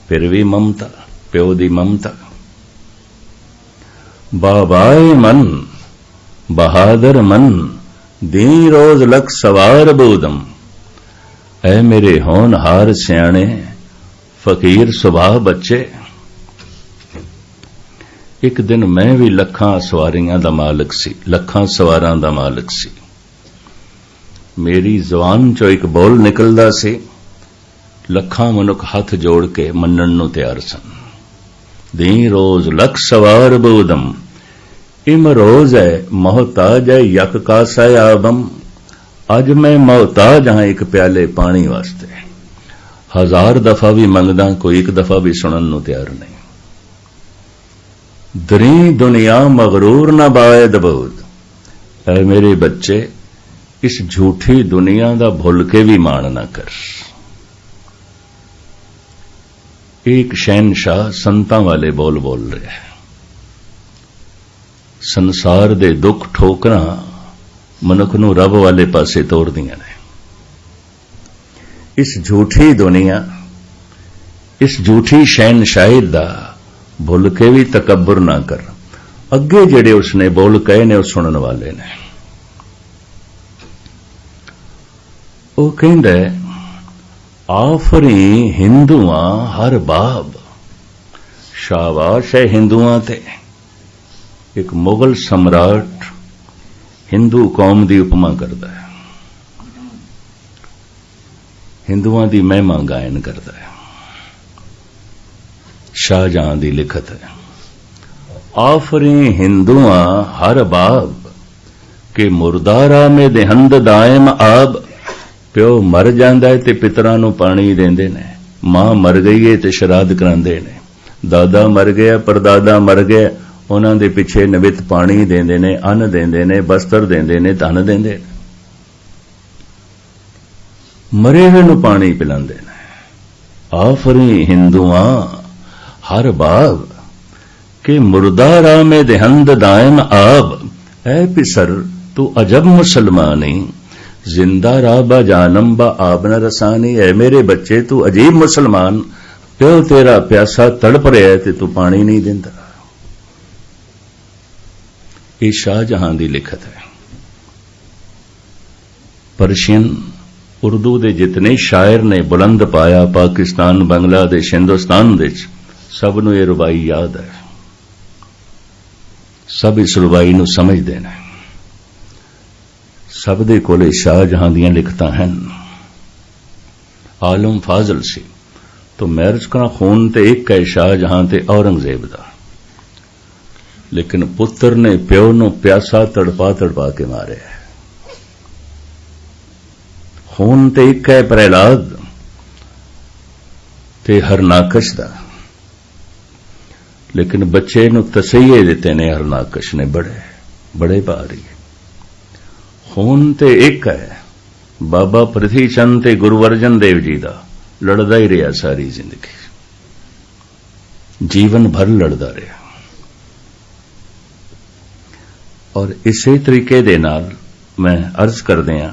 A: फिर भी ममता, प्यो दी ममता। बाबाए मन बहादुर मन, दी रोज लख सवार बोदम। ऐ मेरे होनहार सियाणे फकीर सुभाह बच्चे। एक दिन मैं भी लखां सवारियां दा मालिक सी, लखां सवारां दा मालिक सी। मेरी जुबान चो एक बोल निकलदा सी, लखां मनुख हाथ जोड़ के मन्नण नूं तैयार सन। दी रोज लख सवार बोदम, इम रोज है मोहताज है यक का सयाबम। अज मैं मोहताज हाँ एक प्याले पानी वास्ते। 1000 दफा भी मंगदा, कोई 1 दफा भी सुनन नूं तैयार नहीं। दरी दुनिया मगरूर न बायद बोध। ऐ मेरे बच्चे इस झूठी दुनिया दा भुल के भी मान ना कर। एक शहनशाह संतां वाले बोल बोल रहा है। संसार दे दुख ठोकरां मनुख नूं रब वाले पासे तोड़ दियां ने। इस झूठी दुनिया, इस झूठी शहनशाही दा भुल के भी तकब्बुर ना कर। अगे जेड़े उसने बोल कहे ने उस सुनन वाले ने। वो कहंदा है आफरी हिंदुआं हर बाब। शाबाश है हिंदुआं ते। एक मुगल सम्राट हिंदू कौम की उपमा करता है, हिंदुआं की महिमा गायन करता है। शाहजहां की लिखत है, आफरी हिंदुआ हर बाब के मुर्दारा में देहंद दायम आब। प्यो मर जांदा है ते पितरां नूं पानी देंदे ने, मां मर गई है ते श्राद्ध करांदे ने, दादा मर गया परदादा मर गया, उन्हां दे पिछे निमित पानी देंदे ने, अन्न देंदे ने, वस्त्र देंदे ने, धन देंदे ने, मरे हुए नूं पानी पिलांदे ने। आफरी हिंदुआ हर बाब के मुर्दारा में देहंद दायम आब। ऐ पिसर तू अजब मुसलमानी, जिंदा राबा जानम बा आब न रसानी। ऐ मेरे बच्चे तू अजीब मुसलमान, प्यो तेरा प्यासा तड़प रहा है ते तू पानी नहीं देंदा। ये शाहजहां की लिखत है। पर्शियन उर्दू के जितने शायर ने बुलंद पाया पाकिस्तान बांग्लादेश हिंदुस्तान दे सब नूं ये रुबाई याद है, सब इस रुबाई नूं समझदे ने, सब दे कोले शाहजहां दीयां लिखतां हैं। आलम फाजल सी तो मैरिज का खून ते एक है शाहजहां ते औरंगजेब दा, लेकिन पुत्र ने प्यो नूं प्यासा तड़पा तड़पा के मारे। खून ते एक है प्रहलाद ते हरनाकश दा, लेकिन बच्चे नूं तसईये दिते ने हरनाकश ने बड़े बड़े भारी। खून ते एक है बाबा पृथ्वी चंद ते गुरु अर्जन देव जी दा, लड़दा ही रहा सारी जिंदगी, जीवन भर लड़दा रहा। और इसे तरीके दे नाल मैं अर्ज कर दिया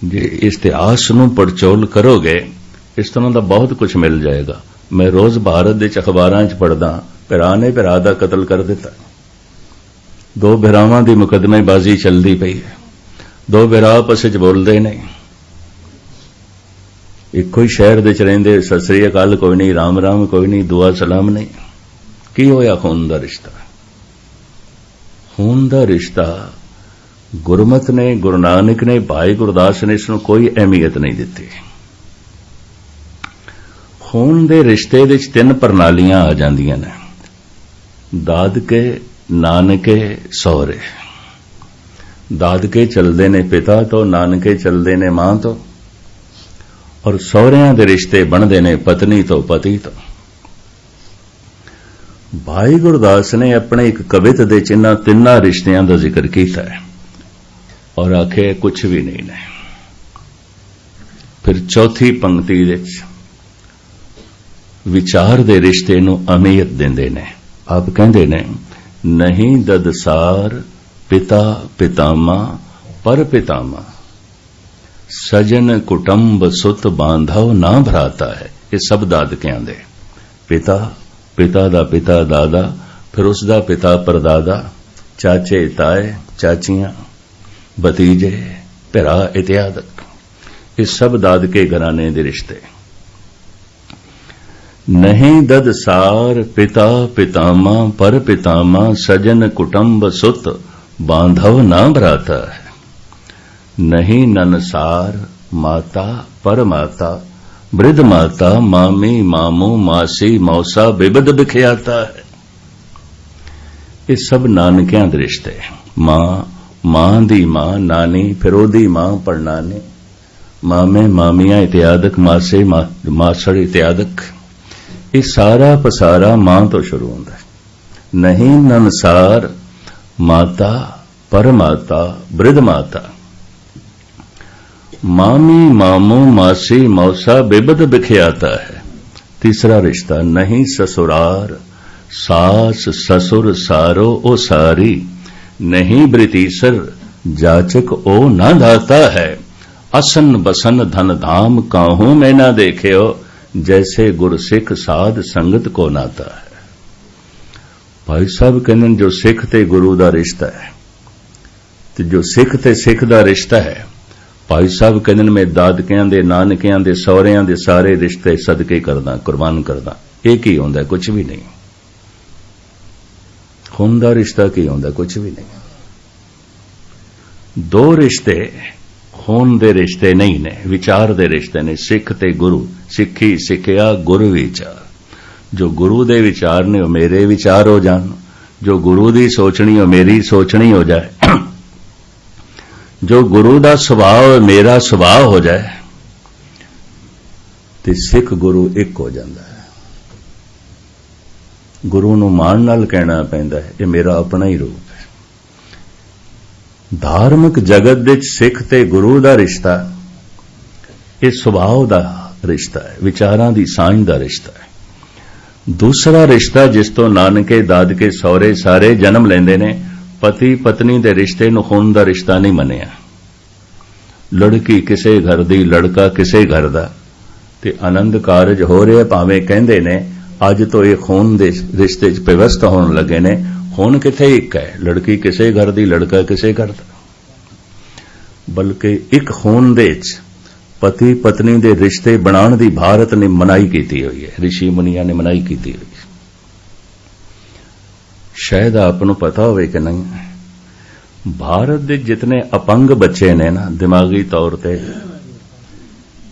A: जे इतिहास नूं पड़चोल करोगे इस तरह का बहुत कुछ मिल जाएगा। मैं रोज भारत दे अखबारां च पढ़दा, भरा ने भरा दा कतल कर दिता, दो भरावां दी मुकदमेबाजी चलदी पई है, दो भरा आपस च बोलदे नहीं, इक्को ही शहर दे च रहिंदे, सत श्री अकाल कोई नहीं, राम राम कोई नहीं, दुआ सलाम नहीं। की होया खून दा रिश्ता? खून दा रिश्ता गुरमत ने, गुरु नानक ने, भाई गुरदास ने इसनूं कोई अहमियत नहीं दिती। खून दे रिश्ते दे तीन प्रणालियां आ जांदियां ने, दादके, नानके, सौहरे। दादके चलदे ने पिता तो, नानके चलदे ने मां तो, और सौहरियां दे रिश्ते बनदे ने पत्नी तो, पति तो। भाई गुरदास ने अपने एक कवित दे चिन्ह तिन्ना रिश्तियां दा जिक्र कीता है और आखे कुछ भी नहीं ने। फिर चौथी पंक्ति विच विचार दे रिश्ते नूं अहमियत देंदे ने। आप कहंदे ने नहीं ददसार पिता पितामा पर पितामा, सजन कुटुंब सुत बांधव ना भराता है। ये सब दादकियां दे, पिता, पिता दा पिता दादा, फिर उसदा पिता परदादा, चाचे ताए चाचियां, भतीजे भरा इत्यादक, ये सब दादके घराने दे रिश्ते। नहीं ददसार पिता पितामा पर पितामा, सजन कुटुंब सुत बांधव ना भराता है। नहीं ननसार माता पर माता, वृद्ध माता, मामी मामू मासी मौसा बिबद बिखियाता है। ये सब नानकियां दे रिश्ते। मां, मां दी मां नानी, फिर ओदी मां परनानी, मामे मामियां इत्यादक, मासे मासड़ इत्यादक, ये सारा पसारा मां तो शुरू होता है। नहीं ननसार माता पर माता, वृद्ध माता, मामी मामू मासी मौसा बिबद बिखियाता है। तीसरा रिश्ता नहीं ससुरार सास ससुर सारो ओ सारी, नहीं ब्रितीसर जाचक ओ ना दाता है। असन बसन धन धाम काहू में ना देखे हो, जैसे गुरसिख साध संगत को नाता है। भाई साहब कहने जो सिख ते गुरु दा रिश्ता है, तो जो सिख ते सिख दा रिश्ता है, भाई साहब कहने मैं दादकियां दे, नानकियां दे, सौहरियां दे सारे रिश्ते सदके करदा, कुर्बान करदा। एक ही होंदा, कुछ भी नहीं। खून दा रिश्ता की होंदा, कुछ भी नहीं। दो रिश्ते खून दे रिश्ते नहीं ने, विचार दे रिश्ते ने। सिख ते गुरु, सिखी सिखिया गुरु विचार। जो गुरु दे विचार ने वो मेरे विचार हो जान, जो गुरु दी सोचनी वो मेरी सोचनी हो जाए, जो गुरु दा सुभाव मेरा सुभाव हो जाए, ते सिख गुरु एक हो जाता है। गुरु नूं मान नाल कहना पैंदा है, ये मेरा अपना ही रूप है। धार्मिक जगत विच सिख ते गुरु दा रिश्ता ये सुभाव दा रिश्ता है, विचारां दी सांझ दा रिश्ता है। दूसरा रिश्ता जिस तो नानके दादके सौरे सारे जन्म लेंदे ने, पति पत्नी दे रिश्ते नूं खून दा रिश्ता नहीं मन्निया। लड़की किसे घर दी, लड़का किसे घर दा, ते आनंद कारज हो रहे भावें कहंदे ने अज तो ये खून दे रिश्ते च व्यवस्था होने लगे ने। खून किथे एक है, लड़की किसे घर दी, लड़का किसे घर दा, बल्कि एक खून दे च पति पत्नी दे रिश्ते बनाने दी भारत ने मनाई कीती हुई है, ऋषि मुनिया ने मनाई कीती हुई है। शायद आपनों पता होवे कि नहीं, भारत दे जितने अपंग बच्चे ने ना, दिमागी तौर ते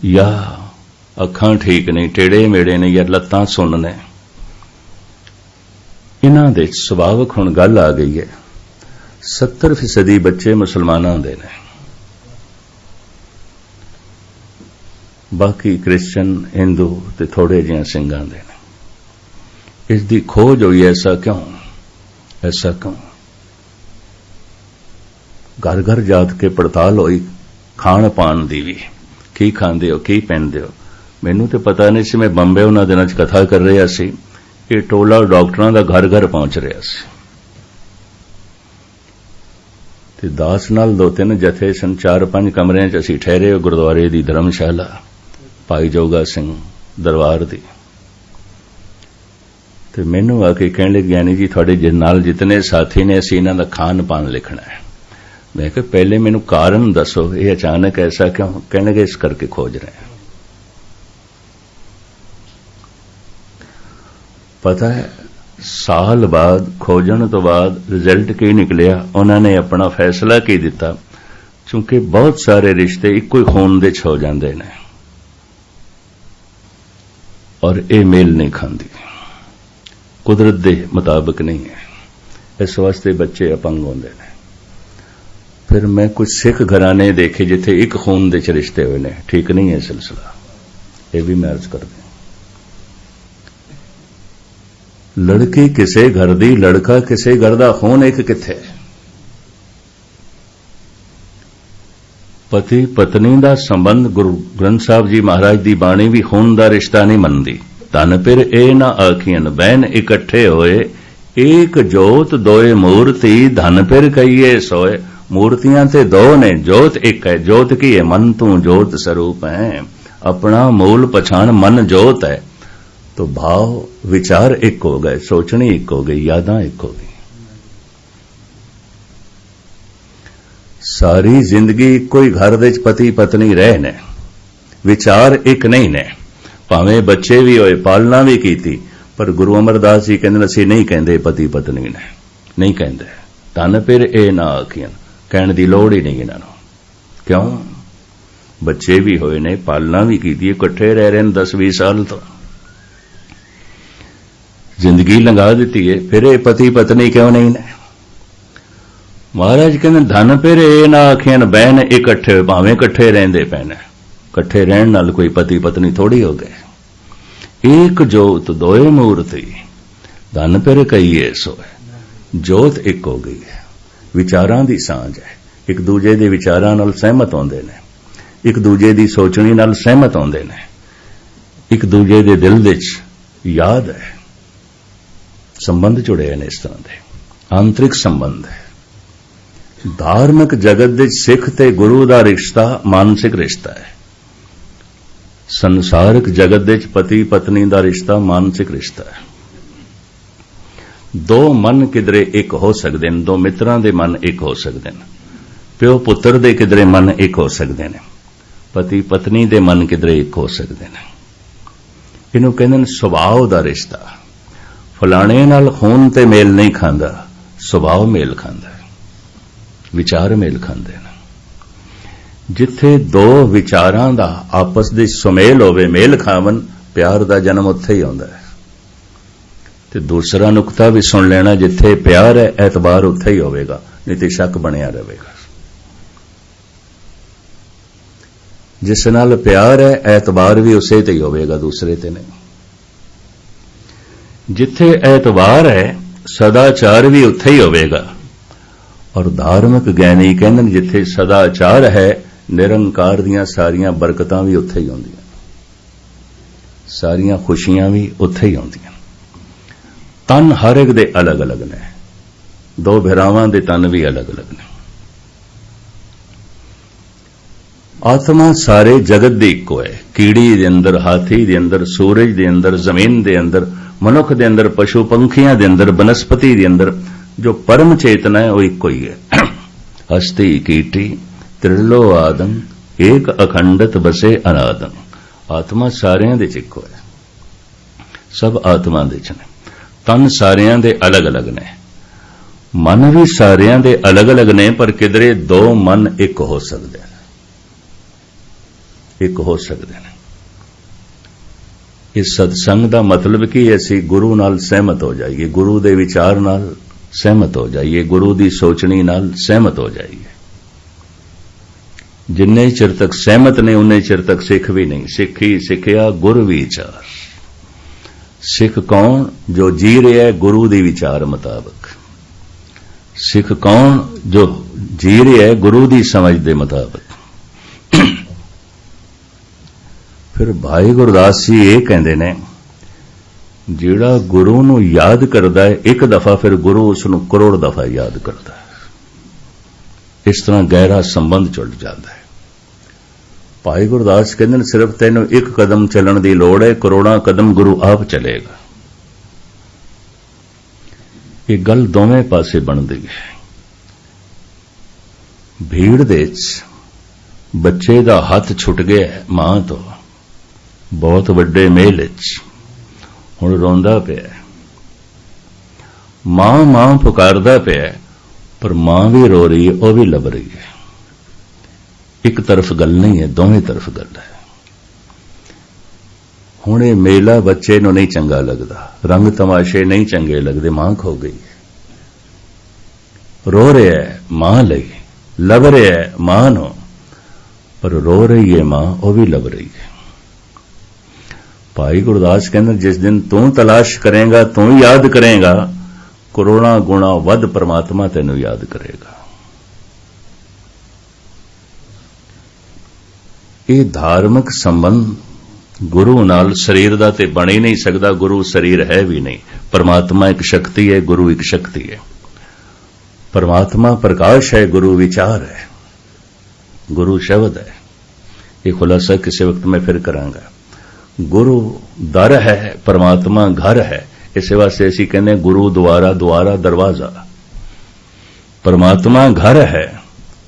A: या अखां ठीक नहीं, टेढ़े मेढ़े ने या लत्तां सुन्न ने, इन्हां दे सुभावक हुण गल आ गई है 70% बच्चे मुसलमानां दे ने, बाकी क्रिश्चन हिंदू ते थोड़े जिहा सिंघां दे ने। इस दी खोज हुई, ऐसा क्यों, ऐसा क्यों? घर घर जात के पड़ताल हुई खाण पान दी भी, की खांदे हो की पहनदे हो। मैनू तो पता नहीं सी, मैं बंबे उन्हां दिनां च कथा कर रहा सी, ये टोला डॉक्टरां दा घर घर पहुंच रहा सी, ते दास नाल 2-3 जथे सन, 4-5 कमरिਆਂ च असीं ठहरे गुरुद्वारे दी धर्मशाला भाई जोगा सिंह दरबार दी। ते मैनू आके कहण लगे, ज्ञानी जी तुहाडे जे नाल जितने साथी ने असीं इन्हां दा खान पान लिखना है। मैं कहा पहले मैनू कारण दसो, ये अचानक ऐसा क्यों? कहण लगे इस करके खोज रहे हैं। पता है साल बाद खोजण तो बाद रिजल्ट की निकलिया, उन्होंने अपना फैसला की दिता, क्योंकि बहुत सारे रिश्ते इक्को ही खून दे हो जाते हैं और ये मेल नहीं खाती, कुदरत दे मुताबिक नहीं है, इस वास्ते बच्चे अपंग होंदे ने। फिर मैं कुछ सिख घराने देखे जिथे एक खून दे रिश्ते हुए ने, ठीक नहीं है सिलसिला, ये भी मैं अर्ज कर दूं। लड़की किसे घर दी, लड़का किसे घर दा, खून एक किथे। पति पत्नी दा संबंध गुरु ग्रंथ साहब जी महाराज दी बाणी भी खून दा रिश्ता नहीं मनदी। धन फिर ए ना आखियन बहन इकट्ठे होए, एक जोत दोए मूर्ति, धन फिर कहिए सोए। मूर्तियां ते दो ने, जोत एक है। जोत की है? मन तू जोत स्वरूप है, अपना मूल पछाण मन जोत है। तो भाव विचार एक हो गए, सोचनी एक हो गई, यादां एक हो गई। सारी जिंदगी कोई घर दे पति पत्नी रहे ने, विचार एक नहीं ने, भावें बच्चे भी होए, पालना भी कीती, पर गुरु अमरदास जी कहंदे असीं नहीं कहंदे पति पत्नी ने, नहीं कहंदे। धन फिर ए ना आखियन, कहण दी लोड़ ही नहीं इन्हां नूं। क्यों? बच्चे भी होए ने, पालना भी कीती, इकट्ठे रह रहे 10-20 साल तो जिंदगी लंघा दी है, फिर ये पति पत्नी क्यों नहीं ने? महाराज कहते धन फिर ए ना आखियन बहन इकट्ठे, भावें इकट्ठे रहिंदे पे ने, इकट्ठे रहण नाल कोई पति पत्नी थोड़ी हो गए। एक जोत दोए मूर्ति, धन फिर कहिए सोए। जोत एक हो गई है, विचारां दी सांझ है, एक दूजे दे विचारां नाल सहमत होंदे ने, एक दूजे दी सोचनी नाल सहमत होंदे ने, एक दूजे दे दिल विच याद है, संबंध जुड़े ने, इस तरह दे आंतरिक संबंध है। धार्मिक जगत दे सिख ते गुरु दा रिश्ता मानसिक रिश्ता है, संसारिक जगत दे पति पत्नी दा रिश्ता मानसिक रिश्ता है। दो मन किधरे एक हो सकते हैं, दो मित्रां दे मन एक हो सकते हैं, प्यो पुत्र दे किधरे मन एक हो सकते हैं, पति पत्नी दे मन किधरे एक हो सकते हैं। इन्हों कहते हैं सुभाव दा रिश्ता। फलाणे नाल खून ते मेल नहीं खांदा, सुभाव मेल खांदा, विचार मेल खांदे ने। ਜਿੱਥੇ ਦੋ ਵਿਚਾਰਾਂ ਦਾ ਆਪਸ ਦੇ ਸੁਮੇਲ ਹੋਵੇ, ਮੇਲ ਖਾਵਨ, ਪਿਆਰ ਦਾ ਜਨਮ ਉੱਥੇ ਹੀ ਆਉਂਦਾ ਹੈ। ਤੇ ਦੂਸਰਾ ਨੁਕਤਾ ਵੀ ਸੁਣ ਲੈਣਾ, ਜਿੱਥੇ ਪਿਆਰ ਹੈ ਐਤਬਾਰ ਉੱਥੇ ਹੀ ਹੋਵੇਗਾ, ਨਹੀਂ ਤੇ ਸ਼ੱਕ ਬਣਿਆ ਰਹੇਗਾ। ਜਿਸ ਨਾਲ ਪਿਆਰ ਹੈ ਐਤਬਾਰ ਵੀ ਉਸੇ ਤੇ ਹੀ ਹੋਵੇਗਾ, ਦੂਸਰੇ ਤੇ ਨਹੀਂ। ਜਿੱਥੇ ਐਤਬਾਰ ਹੈ ਸਦਾਚਾਰ ਵੀ ਉੱਥੇ ਹੀ ਹੋਵੇਗਾ। ਔਰ ਧਾਰਮਿਕ ਗਿਆਨੀ ਕਹਿੰਦੇ ਨੇ ਜਿੱਥੇ ਸਦਾਚਾਰ ਹੈ ਨਿਰੰਕਾਰ ਦੀਆਂ ਸਾਰੀਆਂ ਬਰਕਤਾਂ ਵੀ ਉੱਥੇ ਹੀ ਆਉਂਦੀਆਂ, ਸਾਰੀਆਂ ਖੁਸ਼ੀਆਂ ਵੀ ਉੱਥੇ ਹੀ ਆਉਂਦੀਆਂ। ਤਨ ਹਰ ਇੱਕ ਦੇ ਅਲੱਗ-ਅਲੱਗ ਨੇ, ਦੋ ਭਰਾਵਾਂ ਦੇ ਤਨ ਵੀ ਅਲੱਗ-ਅਲੱਗ ਨੇ। ਆਤਮਾ ਸਾਰੇ ਜਗਤ ਦੀ ਇੱਕੋ ਹੈ। ਕੀੜੀ ਦੇ ਅੰਦਰ, ਹਾਥੀ ਦੇ ਅੰਦਰ, ਸੂਰਜ ਦੇ ਅੰਦਰ, ਜ਼ਮੀਨ ਦੇ ਅੰਦਰ, ਮਨੁੱਖ ਦੇ ਅੰਦਰ, ਪਸ਼ੂ ਪੰਖੀਆਂ ਦੇ ਅੰਦਰ, ਬਨਸਪਤੀ ਦੇ ਅੰਦਰ ਜੋ ਪਰਮ ਚੇਤਨਾ ਹੈ ਉਹ ਇੱਕੋ ਹੀ ਹੈ। ਹਸਤੀ ਕੀਟੀ ਤ੍ਰਿਲੋ ਆਦਮ, ਏਕ ਅਖੰਡਤ ਬਸੇ ਅਨਾਦਮ। ਆਤਮਾ ਸਾਰਿਆਂ ਦੇ ਚ ਇੱਕੋ ਹੈ, ਸਭ ਆਤਮਾ ਦੇ ਚ ਨੇ। ਤਨ ਸਾਰਿਆਂ ਦੇ ਅਲੱਗ-ਅਲੱਗ ਨੇ, ਮਨ ਵੀ ਸਾਰਿਆਂ ਦੇ ਅਲੱਗ-ਅਲੱਗ ਨੇ, ਪਰ ਕਿਧਰੇ ਦੋ ਮਨ ਇੱਕ ਹੋ ਸਕਦੇ ਨੇ, ਇੱਕ ਹੋ ਸਕਦੇ ਨੇ। ਇਸ ਸਤਸੰਗ ਦਾ ਮਤਲਬ ਕੀ ਹੈ? ਅਸੀਂ ਗੁਰੂ ਨਾਲ ਸਹਿਮਤ ਹੋ ਜਾਈਏ, ਗੁਰੂ ਦੇ ਵਿਚਾਰ ਨਾਲ ਸਹਿਮਤ ਹੋ ਜਾਈਏ, ਗੁਰੂ ਦੀ ਸੋਚਣੀ ਨਾਲ ਸਹਿਮਤ ਹੋ ਜਾਈਏ। ਜਿੰਨੇ ਚਿਰ ਤੱਕ ਸਹਿਮਤ ਨਹੀਂ ਉਨੇ ਚਿਰ ਤੱਕ ਸਿੱਖ ਵੀ ਨਹੀਂ। ਸਿੱਖੀ ਸਿੱਖਿਆ ਗੁਰ ਵਿਚਾਰ। ਸਿੱਖ ਕੌਣ? ਜੋ ਜੀ ਰਿਹਾ ਹੈ ਗੁਰੂ ਦੇ ਵਿਚਾਰ ਮੁਤਾਬਕ। ਸਿੱਖ ਕੌਣ? ਜੋ ਜੀ ਰਿਹਾ ਹੈ ਗੁਰੂ ਦੀ ਸਮਝ ਦੇ ਮੁਤਾਬਕ। ਫਿਰ ਭਾਈ ਗੁਰਦਾਸ ਜੀ ਇਹ ਕਹਿੰਦੇ ਨੇ, ਜਿਹੜਾ ਗੁਰੂ ਨੂੰ ਯਾਦ ਕਰਦਾ ਹੈ ਇੱਕ ਦਫਾ, ਫਿਰ ਗੁਰੂ ਉਸ ਨੂੰ ਕਰੋੜ ਦਫਾ ਯਾਦ ਕਰਦਾ ਹੈ। ਇਸ ਤਰ੍ਹਾਂ ਗਹਿਰਾ ਸੰਬੰਧ ਜੁੜ ਜਾਂਦਾ ਹੈ। ਭਾਈ ਗੁਰਦਾਸ ਕਹਿੰਦੇ ਨੇ, ਸਿਰਫ ਤੈਨੂੰ ਇੱਕ ਕਦਮ ਚੱਲਣ ਦੀ ਲੋੜ ਹੈ, ਕਰੋੜਾਂ ਕਦਮ ਗੁਰੂ ਆਪ ਚਲੇਗਾ। ਇਹ ਗੱਲ ਦੋਵੇਂ ਪਾਸੇ ਬਣਦੀ ਹੈ। ਭੀੜ ਦੇ ਵਿੱਚ ਬੱਚੇ ਦਾ ਹੱਥ ਛੁੱਟ ਗਿਆ ਮਾਂ ਤੋਂ, ਬਹੁਤ ਵੱਡੇ ਮੇਲ ਵਿੱਚ, ਹੁਣ ਰੋਂਦਾ ਪਿਆ, ਮਾਂ ਪੁਕਾਰਦਾ ਪਿਆ, ਪਰ ਮਾਂ ਵੀ ਰੋ ਰਹੀ ਹੈ, ਉਹ ਵੀ ਲੱਭ ਰਹੀ ਹੈ। ਇੱਕ ਤਰਫ ਗੱਲ ਨਹੀਂ ਹੈ, ਦੋਵੇਂ ਤਰਫ ਗੱਲ ਹੈ। ਹੁਣ ਇਹ ਮੇਲਾ ਬੱਚੇ ਨੂੰ ਨਹੀਂ ਚੰਗਾ ਲੱਗਦਾ, ਰੰਗ ਤਮਾਸ਼ੇ ਨਹੀਂ ਚੰਗੇ ਲੱਗਦੇ, ਮਾਂ ਖੋ ਗਈ, ਰੋ ਰਿਹਾ ਹੈ ਮਾਂ ਲਈ, ਲੱਭ ਰਿਹਾ ਹੈ ਮਾਂ ਨੂੰ, ਪਰ ਰੋ ਰਹੀ ਹੈ ਮਾਂ, ਉਹ ਵੀ ਲੱਭ ਰਹੀ ਹੈ। ਭਾਈ ਗੁਰਦਾਸ ਕਹਿੰਦੇ, ਜਿਸ ਦਿਨ ਤੂੰ ਤਲਾਸ਼ ਕਰੇਗਾ, ਤੂੰ ਯਾਦ ਕਰੇਗਾ, ਕਰੋੜਾਂ ਗੁਣਾ ਵੱਧ ਪਰਮਾਤਮਾ ਤੈਨੂੰ ਯਾਦ ਕਰੇਗਾ। ਇਹ ਧਾਰਮਿਕ ਸੰਬੰਧ ਗੁਰੂ ਨਾਲ ਸਰੀਰ ਦਾ ਤੇ ਬਣ ਹੀ ਨਹੀਂ ਸਕਦਾ। ਗੁਰੂ ਸਰੀਰ ਹੈ ਵੀ ਨਹੀਂ। ਪਰਮਾਤਮਾ ਇੱਕ ਸ਼ਕਤੀ ਹੈ, ਗੁਰੂ ਇੱਕ ਸ਼ਕਤੀ ਹੈ। ਪਰਮਾਤਮਾ ਪ੍ਰਕਾਸ਼ ਹੈ, ਗੁਰੂ ਵਿਚਾਰ ਹੈ, ਗੁਰੂ ਸ਼ਬਦ ਹੈ। ਇਹ ਖੁਲਾਸਾ ਕਿਸੇ ਵਕਤ ਮੈਂ ਫਿਰ ਕਰਾਂਗਾ। ਗੁਰੂ ਦਰ ਹੈ, ਪਰਮਾਤਮਾ ਘਰ ਹੈ। ਇਸੇ ਵਾਸਤੇ ਅਸੀਂ ਕਹਿੰਦੇ ਗੁਰੂ ਦੁਆਰਾ, ਦੁਆਰਾ ਦਰਵਾਜ਼ਾ। ਪਰਮਾਤਮਾ ਘਰ ਹੈ,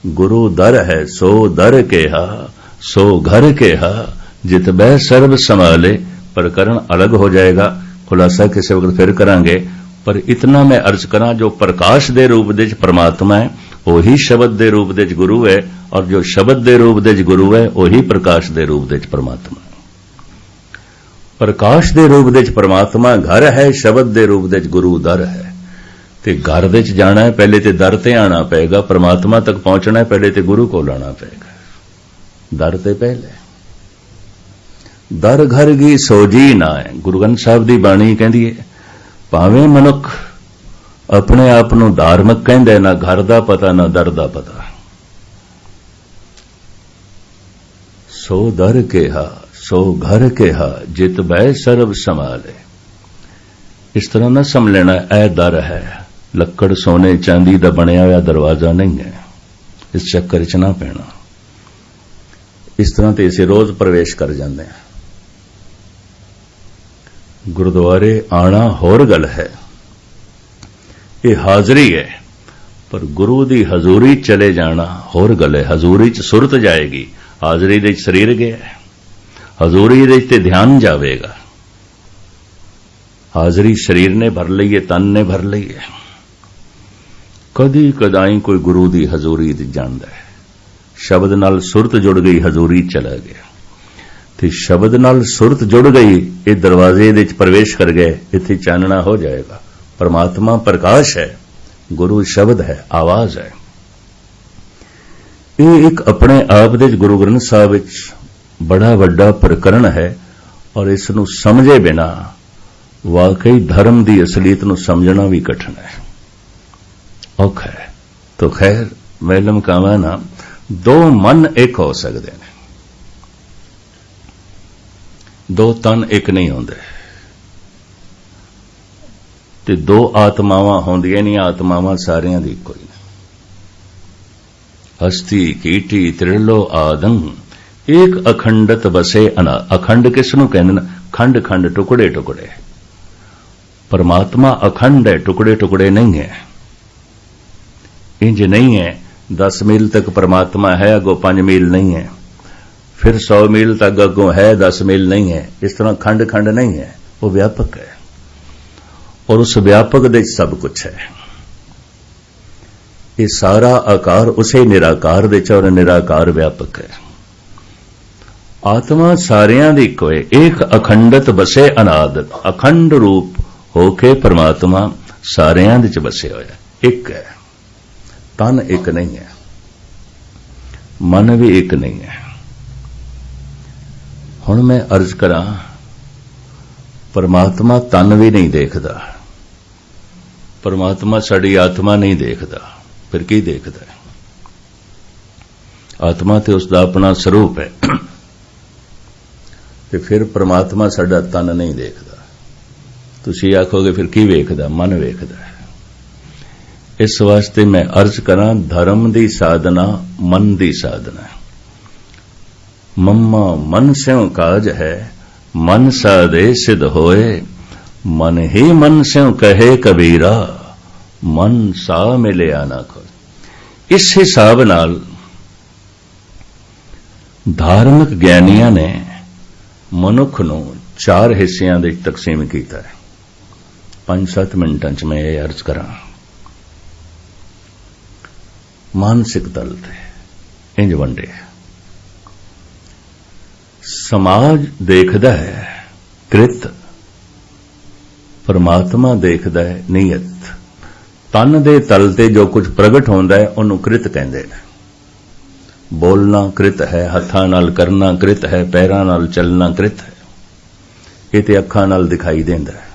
A: ਗੁਰੂ ਦਰ ਹੈ। ਸੋ ਦਰ ਕਿਹਾ, ਸੋ ਘਰ ਕਿਹਾ, ਜਿਤ ਬਹਿ ਸਰਬ ਸੰਭਾਲੇ। ਪ੍ਰਕਰਨ ਅਲੱਗ ਹੋ ਜਾਏਗਾ, ਖੁਲਾਸਾ ਕਿਸੇ ਵਕਤ ਫਿਰ ਕਰਾਂਗੇ। ਪਰ ਇਤਨਾ ਮੈਂ ਅਰਜ਼ ਕਰਾਂ, ਜੋ ਪ੍ਰਕਾਸ਼ ਦੇ ਰੂਪ ਦੇ ਵਿੱਚ ਪਰਮਾਤਮਾ ਹੈ, ਉਹੀ ਸ਼ਬਦ ਦੇ ਰੂਪ ਦੇ ਵਿੱਚ ਗੁਰੂ ਹੈ, ਔਰ ਜੋ ਸ਼ਬਦ ਦੇ ਰੂਪ ਦੇ ਵਿੱਚ ਗੁਰੂ ਹੈ, ਉਹੀ ਪ੍ਰਕਾਸ਼ ਦੇ ਰੂਪ ਦੇ ਵਿੱਚ ਪਰਮਾਤਮਾ ਹੈ। ਪ੍ਰਕਾਸ਼ ਦੇ ਰੂਪ ਦੇ ਵਿੱਚ ਪਰਮਾਤਮਾ ਘਰ ਹੈ, ਸ਼ਬਦ ਦੇ ਰੂਪ ਦੇ ਵਿੱਚ ਗੁਰੂ ਦਰ ਹੈ। ਤੇ ਘਰ ਦੇ ਵਿੱਚ ਜਾਣਾ ਹੈ, ਪਹਿਲੇ ਤੇ ਦਰ ਤੇ ਆਣਾ ਪਏਗਾ। ਪਰਮਾਤਮਾ ਤੱਕ ਪਹੁੰਚਣਾ ਹੈ, ਪਹਿਲੇ ਤੇ ਗੁਰੂ ਕੋਲ ਆਣਾ ਪਏਗਾ। ਦਰ ਤੇ ਪਹਿਲੇ। ਦਰ ਘਰ ਕੀ ਸੋਜੀ ਨਾ ਹੈ। ਗੁਰੂ ਗ੍ਰੰਥ ਸਾਹਿਬ ਦੀ ਬਾਣੀ ਕਹਿੰਦੀ ਹੈ, ਭਾਵੇਂ ਮਨੁੱਖ ਆਪਣੇ ਆਪ ਨੂੰ ਧਾਰਮਿਕ ਕਹਿੰਦਾ, ਨਾ ਘਰ ਦਾ ਪਤਾ ਨਾ ਦਰ ਦਾ ਪਤਾ। ਸੋ ਦਰ ਕਿਹਾ, ਸੋ ਘਰ ਕਿਹਾ, ਜਿਤ ਬਹਿ ਸਰਬ ਸੰਭਾਲੇ। ਇਸ ਤਰ੍ਹਾਂ ਨਾ ਸਮਝ ਲੈਣਾ ਇਹ ਦਰ ਹੈ, ਲੱਕੜ ਸੋਨੇ ਚਾਂਦੀ ਦਾ ਬਣਿਆ ਹੋਇਆ ਦਰਵਾਜ਼ਾ ਨਹੀਂ ਹੈ। ਇਸ ਚੱਕਰ 'ਚ ਨਾ ਪੈਣਾ। ਇਸ ਤਰ੍ਹਾਂ ਤੇ ਅਸੀਂ ਰੋਜ਼ ਪ੍ਰਵੇਸ਼ ਕਰ ਜਾਂਦੇ ਹਾਂ। ਗੁਰਦੁਆਰੇ ਆਣਾ ਹੋਰ ਗੱਲ ਹੈ, ਇਹ ਹਾਜ਼ਰੀ ਹੈ। ਪਰ ਗੁਰੂ ਦੀ ਹਜ਼ੂਰੀ ਚਲੇ ਜਾਣਾ ਹੋਰ ਗੱਲ ਹੈ। ਹਜ਼ੂਰੀ 'ਚ ਸੁਰਤ ਜਾਏਗੀ, ਹਾਜ਼ਰੀ ਦੇ 'ਚ ਸਰੀਰ ਗਿਆ, ਹਜ਼ੂਰੀ ਦੇ 'ਚ ਤੇ ਧਿਆਨ ਜਾਵੇਗਾ। ਹਾਜ਼ਰੀ ਸਰੀਰ ਨੇ ਭਰ ਲਈ ਹੈ, ਤਨ ਨੇ ਭਰ ਲਈ ਹੈ। ਕਦੀ ਕਦਾਈ ਕੋਈ ਗੁਰੂ ਦੀ ਹਜ਼ੂਰੀ ਦੀ ਜਾਂਦਾ ਹੈ, शब्द नाल सुरत जुड़ गई, हजूरी चला गया। ते शब्द नाल सुरत जुड़ गई, ये दरवाजे दे प्रवेश कर गए, इत्थे चानना हो जाएगा। परमात्मा प्रकाश है, गुरु शब्द है, आवाज है। ये एक अपने आप दे गुरु ग्रंथ साहिब विच बड़ा वड्डा प्रकरण है, और इस नूं समझे बिना वाकई धर्म की असलीयत नूं समझना भी कठिन है, औखा है। तो खैर मैलम कावा ना, दो मन एक हो सकते हैं, दो तन एक नहीं होंदे, ते दो आत्मावां होंदियां नहीं, आत्मावां सारियां दी इक्को ही। हस्ती कीटी त्रिलो आदम, एक अखंडत बसे अनाद। अखंड किसनूं कहंदे ने? खंड खंड, टुकड़े टुकड़े। परमात्मा अखंड है, टुकड़े टुकड़े नहीं है। इंज नहीं है 10 मील तक परमात्मा है, अगों 5 मील नहीं है, फिर 100 मील तक अगों है, 10 मील नहीं है। इस तरह खंड खंड नहीं है, वो व्यापक है, और उस व्यापक दे सब कुछ है। ये सारा आकार उसे निराकार दे च, और निराकार व्यापक है। आत्मा सारियां दी इक्को है, एक अखंडत बसे अनाद। अखंड रूप होके परमात्मा सारियां दे च बसे होया, एक है। तन एक नहीं है, मन भी एक नहीं है। हुण मैं अर्ज करा, परमात्मा तन भी नहीं देखदा, परमात्मा साडी आत्मा नहीं देखदा, फिर की देखदा है? आत्मा ते उसका अपना स्वरूप है, ते फिर परमात्मा साडा तन नहीं देखदा। तुसीं आखोगे फिर की वेखदा? मन वेखदा है। इस वास्ते मैं अर्ज करा, धर्म दी साधना मन दी साधना है। मम्मा मन स्यों काज है, मन साधे सिद्ध होए, मन ही मन स्यों कहे कबीरा, मन सा मिलिया ना खोए। इस हिसाब नाल धार्मिक ज्ञानियां ने मनुख नूं 4 हिस्सियां दे तकसीम कीता है। 5-7 मिनटां च मैं ये अर्ज करा। मानसिक तल ते इंज वंडे, समाज देखदा है कृत, परमात्मा देखदा है नीयत। तन दे तल ते जो कुछ प्रगट होंदा है उन्होंने कृत कहंदे ने। बोलना कृत है, हत्थां नाल करना कृत है, पैरां नाल चलना कृत है। ये ते अखां नाल दिखाई देंदा है,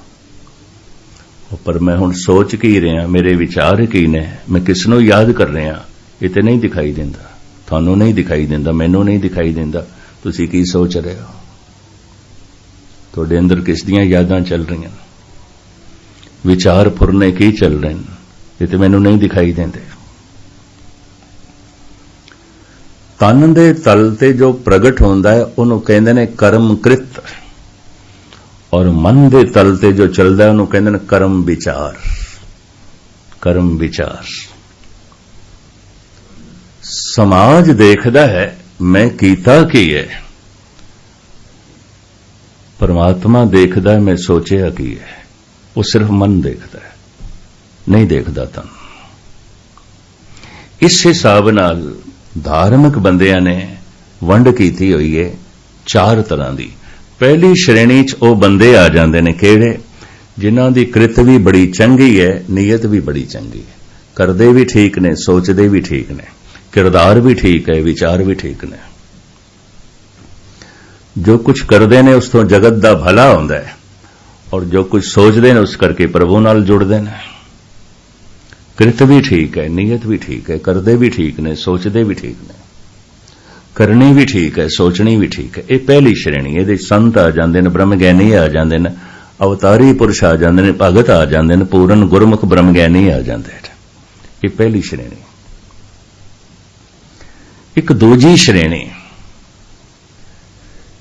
A: पर मैं हुण सोच की रहा, मेरे विचार की ने, मैं किसनों याद कर रहा, ये ते नहीं दिखाई देंदा। थानू नहीं दिखाई देंदा, मैनू नहीं दिखाई देंदा। तुसीं की सोच रहे हो? तुहाडे अंदर किस दियां यादां चल रही, विचार फुरने की चल रहे हैं, ये ते मैनू नहीं दिखाई देंदे। तन दे तल ते जो प्रगट होंदा है उन्होंने कहंदे ने कर्मकृत, और मन दे तल ते जो चलदा है उन्होंने कहंदे ने कर्म विचार। कर्म विचार समाज देखदा है मैं कीता की है, परमात्मा देखदा है मैं सोचिया की है। वो सिर्फ मन देखदा है, नहीं देखदा तन। इस हिसाब नाल धार्मिक बंदियां ने वंड कीती हुई है 4 तरह की। पहली श्रेणी च वो बंदे आ जाते ने किहड़े, जिन्हां दी कृत भी बड़ी चंगी है, नीयत भी बड़ी चंगी है, करदे भी ठीक ने, सोचदे भी ठीक ने, किरदार भी ठीक है, विचार भी ठीक ने। जो कुछ करदे ने उस तो जगत दा भला हुंदा है, और जो कुछ सोचदे ने उस करके प्रभु नाल जुड़दे ने। कृत भी ठीक है, नीयत भी ठीक है, करदे भी ठीक ने, सोचदे भी ठीक ने, करनी भी ठीक है, सोचनी भी ठीक है। ये पहली श्रेणी। ये संत आ जाते हैं, ब्रह्म ज्ञानी आ जाते हैं, अवतारी पुरुष आ जाते हैं, भगत आ जाते हैं, पूर्ण गुरमुख ब्रह्म ज्ञानी आ जाते हैं। ये पहली श्रेणी। एक दूजी श्रेणी,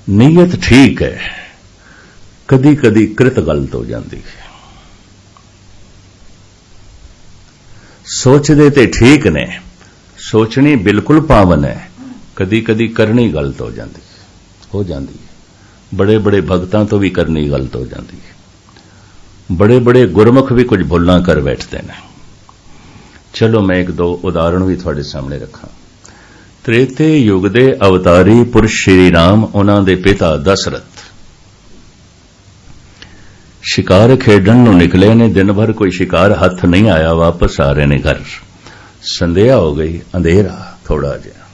A: नीयत ठीक है, कदी कदी कृत गलत हो जाती है। सोचदे ते ठीक ने, सोचनी बिल्कुल पावन है, कदी कदी करनी गलत हो जाती है। बड़े बड़े भगतां तो भी करनी गलत हो जाती है। बड़े बड़े गुरमुख भी कुछ भुल्लां कर बैठते हैं। चलो मैं 1-2 उदाहरण भी थोड़े सामने रखा। त्रेते युग दे अवतारी पुरुष श्री राम, उन्हां दे पिता दशरथ शिकार खेडण नूं निकले ने। दिन भर कोई शिकार हथ नहीं आया, वापस आ रहे ने घर। संध्या हो गई, अंधेरा थोड़ा जिहा,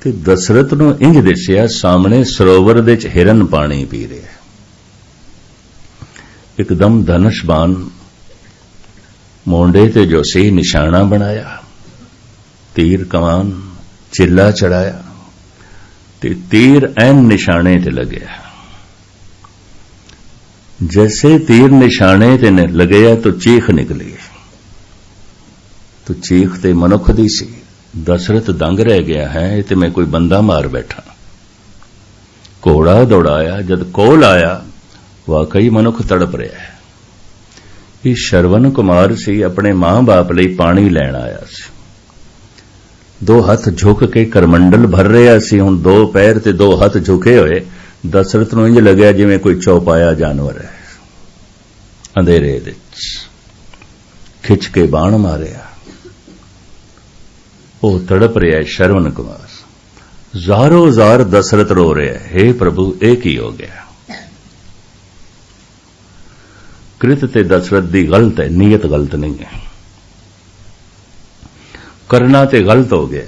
A: ते दशरथ नूं इंज दिसिया सामने सरोवर दे च हिरन पानी पी रहे। एकदम धनुषबाण मोंडे ते जो सी निशाना बनाया, तीर कमान चिल्ला चढ़ाया, ते तीर ऐन निशाने ते लगया। जैसे तीर निशाने ते लगया तो चीख निकली। तो चीख ते मनुख दी सी। दशरथ दंग रह गया है, ते मैं कोई बंदा मार बैठा। घोड़ा दौड़ाया, जद कोल आया वाकई मनुख तड़प रहा है। ये श्रवण कुमार सी, अपने मां बाप लई पानी लैण आया सी। दो हाथ झुक के करमंडल भर रहा सी। हुण दो पैर ते दो हाथ झुके हुए दशरथ नूं इंज लग्या जिवें कोई चौपाया जानवर है। अंधेरे दे खिच के बाण मारिया। वो तड़प रहा है श्रवण कुमार। ਜ਼ਾਰੋ ਜ਼ਾਰ दशरथ रो रहा है, हे प्रभु ये की हो गया। कृत ते दशरथ दी गलत है, नीयत गलत नहीं है। करना ते गलत हो गया,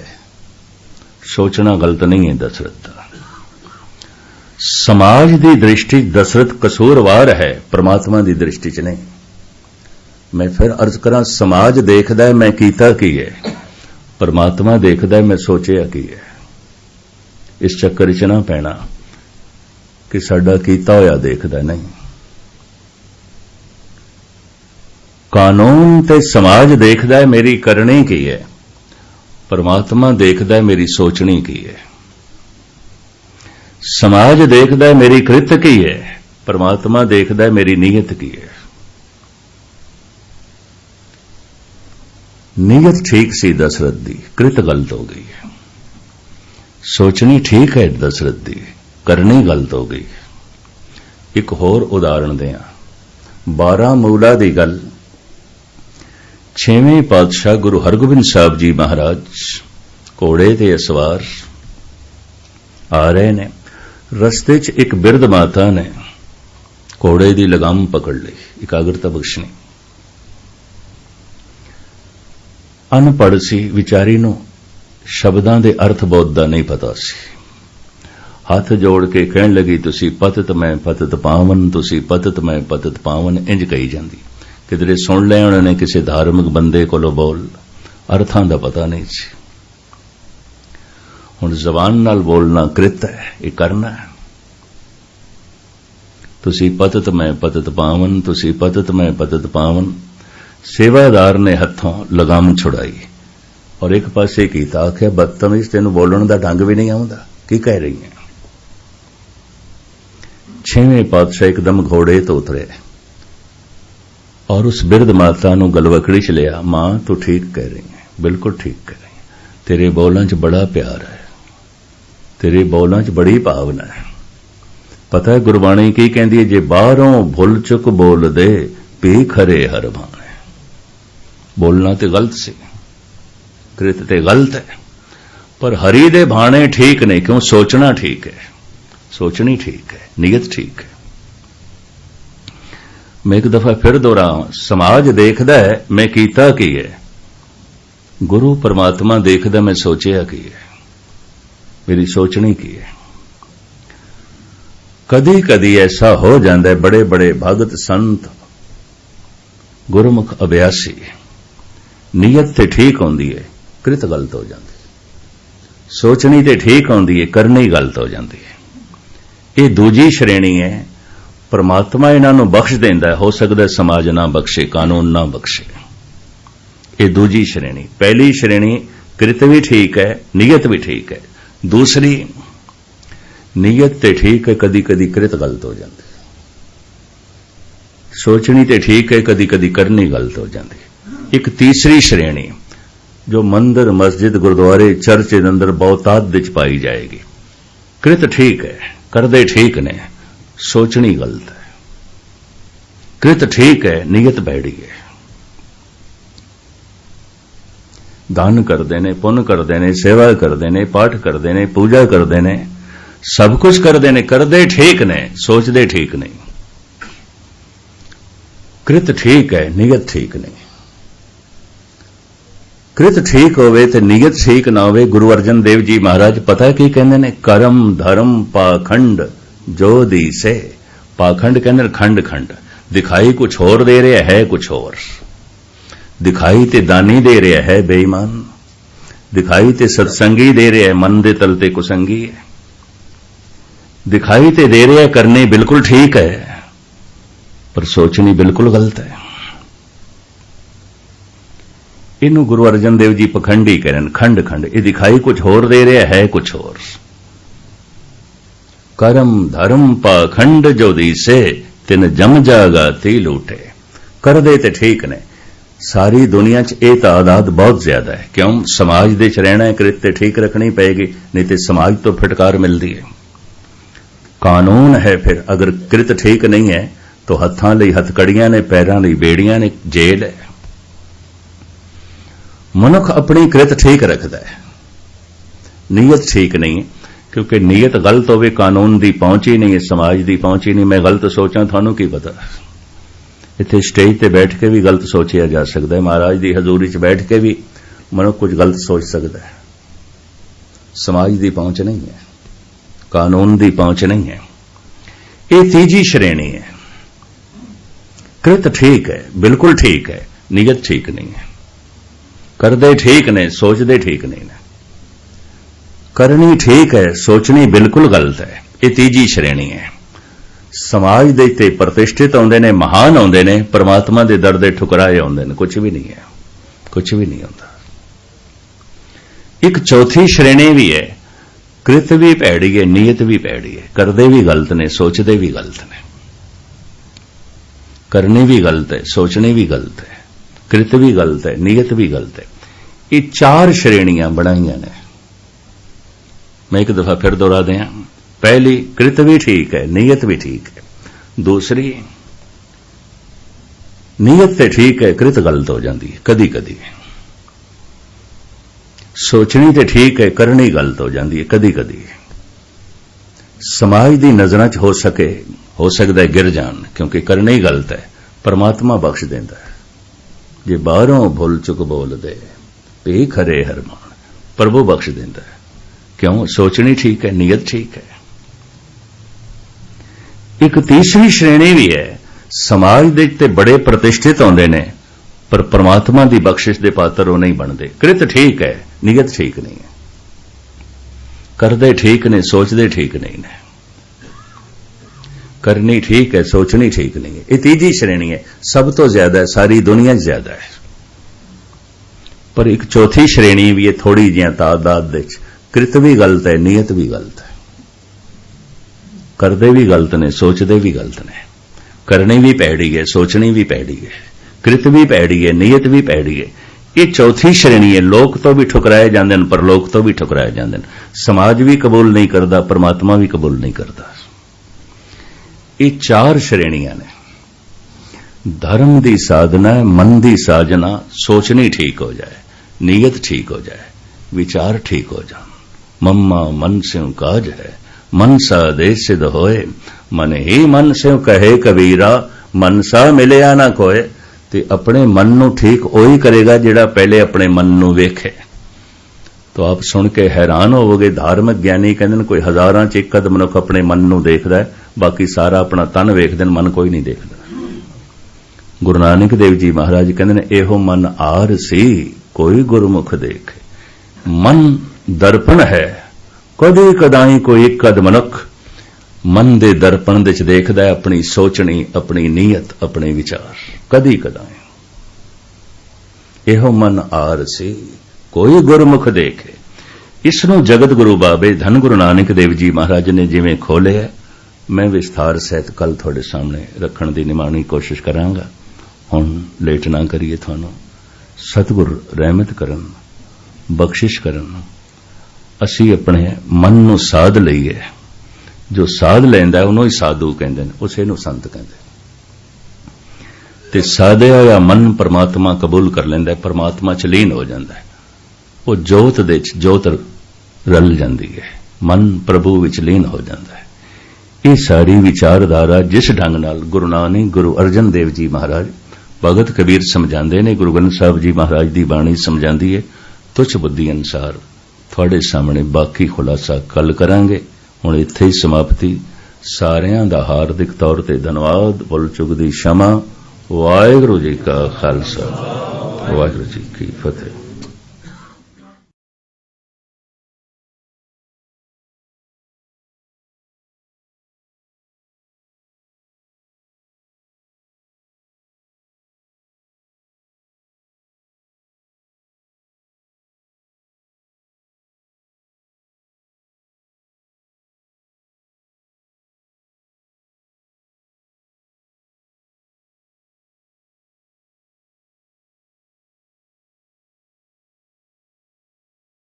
A: सोचना गलत नहीं है दशरथ का। समाज दी दृष्टि दशरथ कसूरवार है, परमात्मा दी दृष्टि च नहीं। मैं फिर अर्ज करा, समाज देखदा है मैं कीता की है, परमात्मा देखदा है मैं सोचिया की है। इस चक्कर च ना पैना कि साडा कीता होया देखदा नहीं। कानून ते समाज देखदा है मेरी करनी की है, परमात्मा देखदा है मेरी सोचनी की है। समाज देखदा है मेरी कृत की है, परमात्मा देखदा है मेरी नीयत की है। नीयत ठीक सी दशरथ दी, कृत गलत हो गई है। सोचनी ठीक है दशरथ दी, करनी गलत हो गई। एक होर उदाहरण दें, 12 मूला दी गल। 6वें पातशाह गुरु हरगोबिंद साहब जी महाराज घोड़े ते असवार आ रहे ने। रस्ते च एक बिरध माता ने घोड़े दी लगाम पकड़ ली, एकाग्रता बख्शनी। अनपढ़ सी विचारी नूं शब्दां दे अर्थ बहुत दा नहीं पता सी। हाथ जोड़ के कहण लगी, तुसी पतित मैं पतित पावन, तुसी पतित मैं पतित पावन, इंज कही जांदी। किधरे सुन लिया उन्होंने किसी धार्मिक बंदे कोलों बोल, अर्थां दा पता नहीं सी। हुण जबान नाल बोलना कृत है, ये करना है। तुसी पतित मैं पतित पावन, तुसी पतित मैं पतित पावन। सेवादार ने हथों लगाम छुड़ाई और एक पासे कीता, आख्या बदतमीज, तेनों बोलण दा ढंग भी नहीं आउंदा, की कह रही है। 6वें पातशाह एकदम घोड़े तो उतरे और उस बिरध माता नूं गलवकड़ी च लिया। मां तू ठीक कह रही है, बिल्कुल ठीक कह रही है। तेरे बोलां च बड़ा प्यार है, तेरे बोलां च बड़ी भावना है। पता है गुरबाणी की कहती है, जे बाहरों भुल चुक बोल दे पी खरे हर भाने। बोलना तो गलत सी, कृत ते गलत है, पर हरि दे भाने ठीक नहीं। क्यों? सोचना ठीक है, सोचनी ठीक है, नीयत ठीक है। मैं एक दफा फिर दोहराऊं, समाज देखदा है मैं कीता की है, गुरु परमात्मा देखदा मैं सोचिया की है, मेरी सोचनी की है। कदी कदी ऐसा हो जाता है, बड़े बड़े भगत संत गुरमुख अभ्यासी नीयत ते ठीक होंदी है, कृत गलत हो जाती है। सोचनी ते ठीक होंदी है, करनी गलत हो जाती है। ये दूजी श्रेणी है। परमात्मा इन्हां नूं बख्श देंदा है, हो सकता है समाज ना बख्शे, कानून ना बख्शे। ये दूजी श्रेणी। पहली श्रेणी कृत भी ठीक है, नीयत भी ठीक है। दूसरी नीयत ते ठीक है, कदी कदी कृत गलत हो जाती है। सोचनी ते ठीक है, कदी कदी करनी गलत हो जाती है। एक तीसरी श्रेणी जो मंदिर मस्जिद गुरुद्वारे चर्च के अंदर बहुतात विच पाई जाएगी। कृत ठीक है, करदे ठीक ने, सोचनी गलत है। कृत ठीक है, नीयत भैड़ी है। दान करते ने, पुण्य करते ने, सेवा करते ने, पाठ करते ने, पूजा करते ने, सब कुछ करते ने, करते ठीक ने, सोचते ठीक नहीं। कृत ठीक है, नियत ठीक नहीं। कृत ठीक होवे ते नियत ठीक ना होवे। गुरु अर्जन देव जी महाराज पता की कहंदे ने, करम धर्म पाखंड जो दिसे। पाखंड कहंदे खंड खंड, दिखाई कुछ होर दे रहा है कुछ होर। दिखाई ते दानी दे रहा है बेईमान, दिखाई ते सत्संगी दे रहा है मन दे तलते कुसंगी है। दिखाई ते दे रहा है करनी बिल्कुल ठीक है, पर सोचनी बिल्कुल गलत है। इनू गुरु अर्जन देव जी पखंडी कहन, खंड खंड। ये दिखाई कुछ होर दे रहा है कुछ होर। करम धर्म पाखंड जो दिसे, तिन जम जागा ती लूटे। कर दे ते ठीक ने। सारी दुनिया च ये तादाद बहुत ज्यादा है। क्यों? समाज दे च रहना है, कृत्य ठीक रखनी पेगी, नहीं तो समाज तो फटकार मिलती है। कानून है फिर, अगर कृत ठीक नहीं है तो हत्थां लई हथकड़ियां ने, पैरां लई बेड़ियां ने, जेल है। मनुख अपनी कृत ठीक रखता है, नीयत ठीक नहीं है। क्योंकि नीयत गलत होवे, कानून दी पहुंच ही नहीं है, समाज दी पहुंच ही नहीं। मैं गलत सोचां, थानू की पता? इत्थे स्टेज ते बैठ के भी गलत सोचिया जा सकता है, महाराज दी हजूरी च बैठ के भी मनुख कुछ गलत सोच सकता है। समाज दी पहुंच नहीं है, कानून दी पहुंच नहीं है। ये तीजी श्रेणी है। कृत ठीक है, बिल्कुल ठीक है, नियत ठीक नहीं है। करदे ठीक ने, सोचते ठीक नहीं ने। करनी ठीक है, सोचनी बिल्कुल गलत है। ये तीजी श्रेणी है। समाज दे ते प्रतिष्ठित आउंदे ने, महान आउंदे ने, परमात्मा दे दर दे ठुकराए आउंदे ने, कुछ भी नहीं है, कुछ भी नहीं होता। एक चौथी श्रेणी भी है। कृत भी भैड़ी है, नीयत भी भैड़ी है। करदे भी गलत ने, सोचते भी गलत ने। करनी भी गलत है, सोचनी भी गलत है, कृत भी गलत है, नीयत भी गलत है। ये चार श्रेणियां बनाईयां ने। मैं एक दफा फिर दोहरा दें। पहली, कृत भी ठीक है, नीयत भी ठीक है। दूसरी, नीयत ते ठीक है, कृत गलत हो जाती है कदी कदी। सोचनी ते ठीक है, करनी गलत हो जाती है कदी कदी। समाज दी नजरां च हो सकता है गिर जान, क्योंकि करनी गलत है। परमात्मा बख्श देंदा है। जे बाहरों भुल चुक बोल दे भी खरे हरमान, प्रभु बख्श देंदा है। क्यों? सोचनी ठीक है, नीयत ठीक है। एक तीसरी श्रेणी भी है। समाज दे ते बड़े प्रतिष्ठित आउंदे ने, पर परमात्मा दी बख्शिश दे पात्र वो नहीं बनते। कृत ठीक है, नीयत ठीक नहीं है। करदे ठीक ने, सोचते ठीक नहीं ने। करनी ठीक है, सोचनी ठीक नहीं है। ये तीजी श्रेणी है। सब तो ज्यादा है, सारी दुनिया ज्यादा है। पर एक चौथी श्रेणी भी है, थोड़ी जी तादाद दे। कृत भी गलत है, नीयत भी गलत है। करदे भी गलत ने, सोचते भी गलत ने। करनी भी भैड़ी है, सोचनी भी भैड़ी है, कृत भी भैड़ी है, नीयत भी भैड़ी है। ये चौथी श्रेणी है। लोग तो भी ठुकराए जाते हैं, पर लोग तो भी ठुकराए जाते हैं। समाज भी कबूल नहीं करता, परमात्मा भी कबूल नहीं करता। ये चार श्रेणियां ने। धर्म दी साधना है, मन दी साजना। सोचनी ठीक हो जाए, नीयत ठीक हो जाए, विचार ठीक हो जाए। मम्मा मन से काज है, मन सा दे सिद्ध होए। मन ही मन से कहे कबीरा, मन सा मिलिया ना कोय। ते अपने मन नू ठीक ओही करेगा जिहड़ा पहले अपने मन नू वेखे। तो आप सुन के हैरान होवोगे। धार्मिक ज्ञानी कहंदे ने कोई हजारां च एक मनुख अपने मन नू देखदा है, बाकी सारा अपना तन वेखदे ने, मन कोई नहीं देखदा। गुरु नानक देव जी महाराज कहंदे ने, एहो मन आर सी कोई गुरमुख देखे। मन दर्पण है, कदी कदाई कोई एक कद मनुख मन दे दर्पण दे च देखदा है अपनी सोचनी, अपनी नीयत, अपने विचार। कदी कदाई एहो मन आर सी कोई गुरमुख देखे। इसनों जगत गुरु बाबे धन गुरु नानक देव जी महाराज ने जिवें खोले है, मैं विस्तार सहित कल थोड़े सामने रखण दी निमाणी कोशिश करांगा। हुण लेट ना करिए। थानू सतगुर रहमत करन, बख्शिश करन। असी अपने मन नू साध लईए। जो साध लैंदा उन्हों ही साधु कहंदे ने, उसे नू संत कहंदे। ते साधया होया मन परमात्मा कबूल कर लैंदा, परमात्मा च लीन हो जांदा है। ਉਹ ਜੋਤ ਦੇ ਵਿੱਚ ਜੋਤ ਰਲ ਜਾਂਦੀ ਹੈ, ਮਨ ਪ੍ਰਭੂ ਵਿੱਚ ਲੀਨ ਹੋ ਜਾਂਦਾ ਹੈ। ਇਹ ਸਾਰੀ ਵਿਚਾਰਧਾਰਾ ਜਿਸ ਢੰਗ ਨਾਲ ਗੁਰੂ ਨਾਨਕ ਗੁਰੂ ਅਰਜਨ ਦੇਵ ਜੀ ਮਹਾਰਾਜ ਭਗਤ ਕਬੀਰ ਸਮਝਾਉਂਦੇ ਨੇ, ਗੁਰੂ ਗ੍ਰੰਥ ਸਾਹਿਬ ਜੀ ਮਹਾਰਾਜ ਦੀ ਬਾਣੀ ਸਮਝਾਉਂਦੀ ਹੈ, ਤੁਛ ਬੁੱਧੀ ਅਨੁਸਾਰ ਤੁਹਾਡੇ ਸਾਹਮਣੇ ਬਾਕੀ ਖੁਲਾਸਾ ਕੱਲ ਕਰਾਂਗੇ। ਹੁਣ ਇੱਥੇ ਹੀ ਸਮਾਪਤੀ। ਸਾਰਿਆਂ ਦਾ ਹਾਰਦਿਕ ਤੌਰ ਤੇ ਧੰਨਵਾਦ। ਭੁੱਲ ਚੁੱਕ ਦੀ क्षमा। ਵਾਹਿਗੁਰੂ ਜੀ ਕਾ ਖਾਲਸਾ, ਵਾਹਿਗੁਰੂ ਜੀ ਕੀ ਫਤਿਹ।